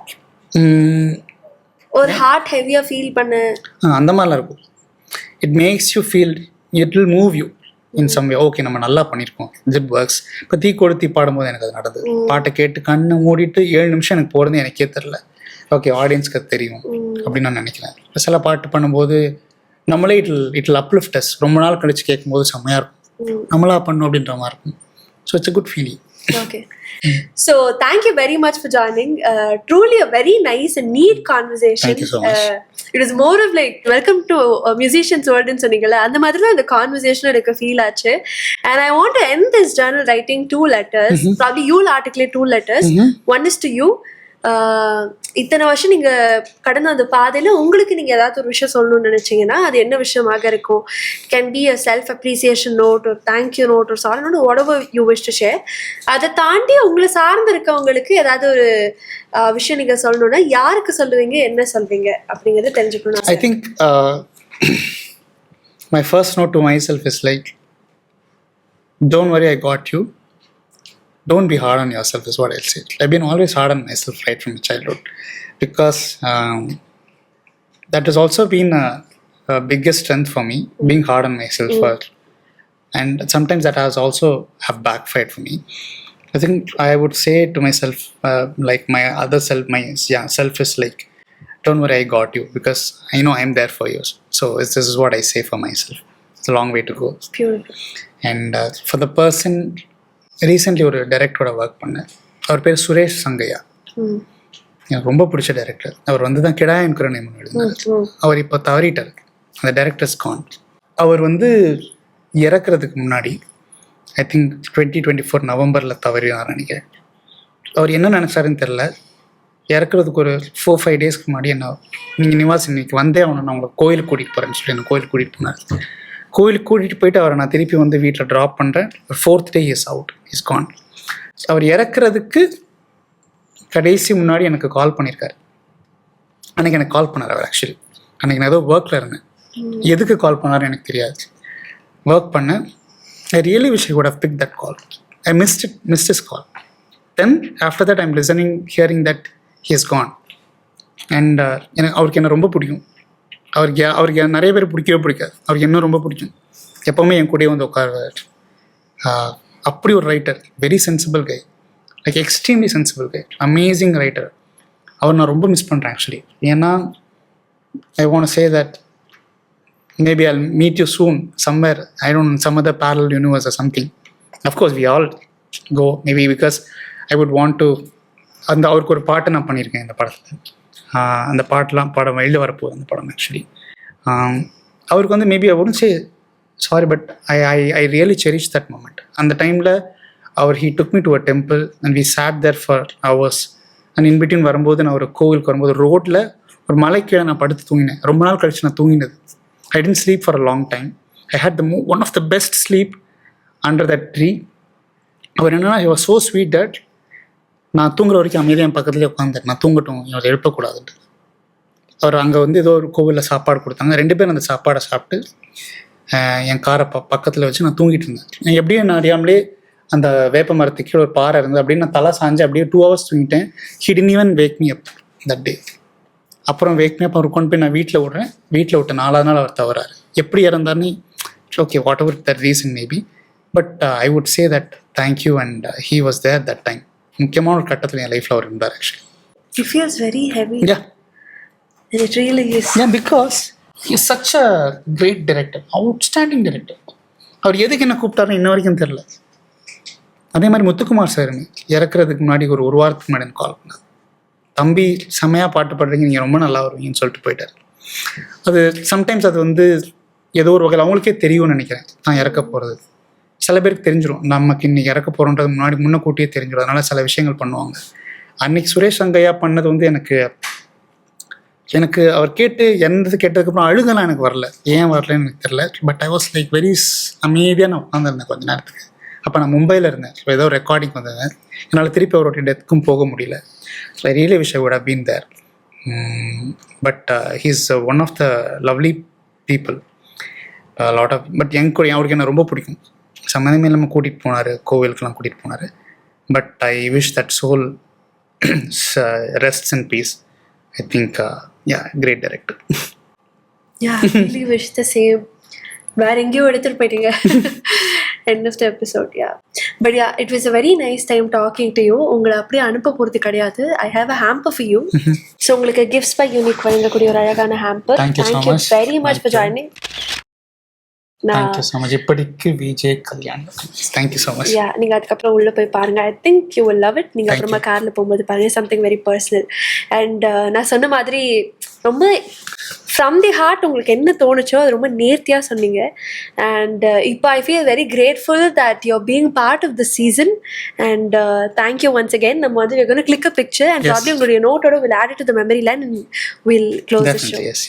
ஒரு ஹார்ட் ஹெவியாக ஃபீல் பண்ண அந்த மாதிரிலாம் இருக்கும். It makes you feel, it will move you in some way. Okay, நம்ம நல்லா பண்ணியிருக்கோம், இட் ஒர்க்ஸ். இப்போ தீ கொளுத்தி பாடும்போது எனக்கு அது நடந்தது. பாட்டை கேட்டு கண்ணை மூடிட்டு 7 நிமிஷம் எனக்கு போகிறது எனக்கே தெரில. ஓகே, ஆடியன்ஸ்க்கு அது தெரியும் அப்படின்னு நான் நினைக்கிறேன். சில பாட்டு பண்ணும்போது நம்மளே இட் அப்லிஃப்ட் அஸ். ரொம்ப நாள் கழிச்சு கேட்கும்போது செம்மையாக இருக்கும், நம்மளா பண்ணும் அப்படின்ற மாதிரி இருக்கும். So it's a good feeling. Okay. So thank you very much for joining. Truly a very nice and neat conversation. Thank you so much. It was more of like welcome to a musician's world ன்னு சொன்னீங்கல்ல, அந்த மாதிரி தான் இந்த conversation எனக்கு feel ஆச்சு. And I want to end this journal writing 2 letters. Probably you'll articulate 2 letters. One is to you. இத்தனை வருஷம் நீங்க கடந்த அந்த பாதையில உங்களுக்கு நீங்க ஏதாவது ஒரு விஷயம் சொல்லணும்னு நினைச்சீங்கன்னா அது என்ன விஷயமாக இருக்கும்? Can be a self appreciation note, ஒரு தேங்க்யூ நோட், ஒரு sorry note, whatever you wish to share. அதை தாண்டி உங்களை சார்ந்து இருக்கவங்களுக்கு ஏதாவது ஒரு விஷயம் நீங்க சொல்லணும்னா யாருக்கு சொல்லுவீங்க, என்ன சொல்வீங்க அப்படிங்கறத தெரிஞ்சுக்கணும். I think my first note to myself is like, don't worry, I got you. Don't be hard on yourself is what I'll say. I've been always hard on myself right from childhood, because that has also been a biggest strength for me, being hard on myself. And sometimes that has also have backfired for me. I think I would say to myself, like my other self, my self is like, don't worry, I got you, because I know I'm there for you. So this is what I say for myself. It's a long way to go. Beautiful. And for the person, recently ஒரு டைரக்டரோட work பண்ணேன். அவர் பேர் சுரேஷ் சங்கையா. எனக்கு ரொம்ப பிடிச்ச director. அவர் வந்து தான் கிடாவின் கருணை எழுதினார். அவர் இப்போ தவறிட்டார், அந்த டைரக்டர்ஸ் கான். அவர் வந்து இறக்குறதுக்கு முன்னாடி ஐ திங்க் 2024 நவம்பரில் தவறினார் நினைக்கிறேன். அவர் என்ன நினச்சாருன்னு தெரில. இறக்குறதுக்கு ஒரு 4-5 டேஸ்க்கு முன்னாடி என்ன, நீங்கள் நிவாஸ் இன்னைக்கு வந்தே அவனை நான் உங்களை கோயிலுக்கு கூட்டிகிட்டு போகிறேன்னு சொல்லி என்ன கோயிலுக்கு கூட்டிகிட்டு போனார். கோயிலுக்கு கூட்டிகிட்டு போயிட்டு அவரை நான் திருப்பி வந்து வீட்டில் ட்ராப் பண்ணுறேன். 4th day is out, is gone. அவர் இறக்குறதுக்கு கடைசி முன்னாடி எனக்கு கால் பண்ணியிருக்காரு. அன்றைக்கி எனக்கு கால் பண்ணார் அவர். ஆக்சுவலி அன்றைக்கி நான் ஏதோ ஒர்க்கில் இருந்தேன். எதுக்கு கால் பண்ணார் எனக்கு தெரியாது. ஒர்க் பண்ணேன். I really wish I would have pick that call. I missed his call. Then after that I'm listening, hearing that he is gone. And எனக்கு அவருக்கு என்ன ரொம்ப பிடிக்கும். அவருக்கு நிறைய பேர் பிடிக்கவே பிடிக்காது. அவருக்கு என்ன ரொம்ப பிடிக்கும். எப்போவுமே என் கூடயே வந்து உட்காருவார். அப்படி ஒரு ரைட்டர், வெரி சென்சிபிள் கை, லைக் எக்ஸ்ட்ரீம்லி சென்சிபிள் கை, அமேசிங் ரைட்டர். அவர் நான் ரொம்ப மிஸ் பண்ணுறேன் ஆக்சுவலி. ஏன்னா I want say that maybe I'll meet you soon somewhere, I don't know, some other parallel universe or something. Of course we all go, maybe because I would want to. அந்த அவருக்கு ஒரு பாட்டு நான் பண்ணியிருக்கேன் இந்த படத்தில். அந்த பாட்டெலாம் படம் வெளியில் வரப்போகுது அந்த படம். ஆக்சுவலி அவருக்கு வந்து maybe I wouldn't say sorry, but I really cherish that moment. அந்த டைமில் he took me to a temple and we sat there for hours. And in between வரும்போது நான் ஒரு கோவிலுக்கு வரும்போது ரோட்டில் ஒரு மலைக்கீழே நான் படுத்து தூங்கினேன். ரொம்ப நாள் கழிச்சு நான் தூங்கினது. I didn't sleep for a long time. I had one of the best sleep under that tree. அவர் என்னன்னா, he was so sweet that நான் தூங்குற வரைக்கும் அமைதியாக என் பக்கத்துலேயே உட்காந்துரு, நான் தூங்கட்டும், இவரை எழுப்பக்கூடாதுன்ட்டு. அவர் அங்கே வந்து ஏதோ ஒரு கோவிலில் சாப்பாடு கொடுத்தாங்க. 2 பேரும் அந்த சாப்பாடை சாப்பிட்டு என் காரை பக்கத்தில் வச்சு நான் தூங்கிட்டு இருந்தேன். எப்படியும் நான் அறியாமலே அந்த வேப்ப மரத்துக்கு ஒரு பாறை இருந்தது. அப்படின்னு நான் தலை சாஞ்சு அப்படியே 2 hours தூங்கிட்டேன். He didn't even wake me up that day. அப்புறம் வேக் மீ அப் அவர் கொண்டு போய் நான் வீட்டில் விட்றேன். வீட்டில் விட்ட 4வது நாள் அவர் தவறாரு. எப்படி இறந்தார்னு okay, whatever that reason maybe, but I would say that thank you and he was there that time. முக்கியமான ஒரு கட்டத்தில் என் லைஃப்பில் அவர் இருந்தார். Actually It feels very heavy. Yeah. And it really is. Yeah, because he is such a great director, outstanding director. அவர் எதுக்கு என்ன கூப்பிட்டாருன்னு இன்ன வரைக்கும் தெரில. அதே மாதிரி முத்துக்குமார் சார் இறக்குறதுக்கு முன்னாடி ஒரு வாரத்துக்கு முன்னாடி கால் பண்ணார். தம்பி செம்மையாக பாட்டு பாடுறீங்க, நீங்கள் ரொம்ப நல்லா வருவீங்கன்னு சொல்லிட்டு போயிட்டார். அது சம்டைம்ஸ் அது வந்து ஏதோ ஒரு வகையில் அவங்களுக்கே தெரியும்னு நினைக்கிறேன். நான் இறக்க போகிறது சில பேருக்கு தெரிஞ்சிடும். நமக்கு இன்னைக்கு இறக்க போகிறோன்றது முன்னக்கூட்டியே தெரிஞ்சிடும். அதனால் சில விஷயங்கள் பண்ணுவாங்க. அன்னைக்கு சுரேஷ் சங்கையா பண்ணது வந்து எனக்கு அவர் கேட்டதுக்கப்புறம் அழுகலாம் எனக்கு வரல. ஏன் வரலன்னு எனக்கு தெரில. But I was like very அமைதியாக நான் உட்காந்துருந்தேன் கொஞ்சம் நேரத்துக்கு. அப்போ நான் மும்பையில் இருந்தேன். ஸோ ஏதோ ரெக்கார்டிங் வந்தேன். என்னால் திருப்பி அவரோட டெத்துக்கும் போக முடியல. So I really wish I would have been there. But he's one of the lovely people. Lot of but அவருக்கு என்ன ரொம்ப பிடிக்கும். சம்மந்தமே இல்லாமல் கூட்டிகிட்டு போனார், கோவிலுக்கெலாம் கூட்டிகிட்டு போனார். But I wish that soul rests and peace. I think great director. Yeah, I really wish the same. வேற எங்கேயோ எடுத்துட்டு போயிட்டீங்க. End of the episode, yeah. But yeah, it was a very nice time talking to you. உங்களை அப்படியே அனுப்ப போகிறது கிடையாது. I have a hamper for you. So உங்களுக்கு gifts by Unique வழங்கக்கூடிய ஒரு அழகான hamper. Thank you so much. Very much for joining. Thank you so much. Ippadikku Vj Kalyani. Thank you so much. Yeah, நீங்க அதுக்கப்புறம் உள்ள போய் பாருங்க. I think you will love it. நீங்க அப்புறமா கார்ல போகும்போது பாருங்க. Something very personal. And நான் சொன்ன மாதிரி ரொம்ப ஃப்ரம் தி ஹார்ட் உங்களுக்கு என்ன தோணுச்சோ அது ரொம்ப நேர்த்தியாக சொன்னீங்க. அண்ட் இப்போ I feel very grateful that you are being part of the season. And thank you once again. நம்ம வந்து we're going to click a picture and probably உங்களுடைய நோட்டோட will add it to the memory line and we'll close the show. Yes.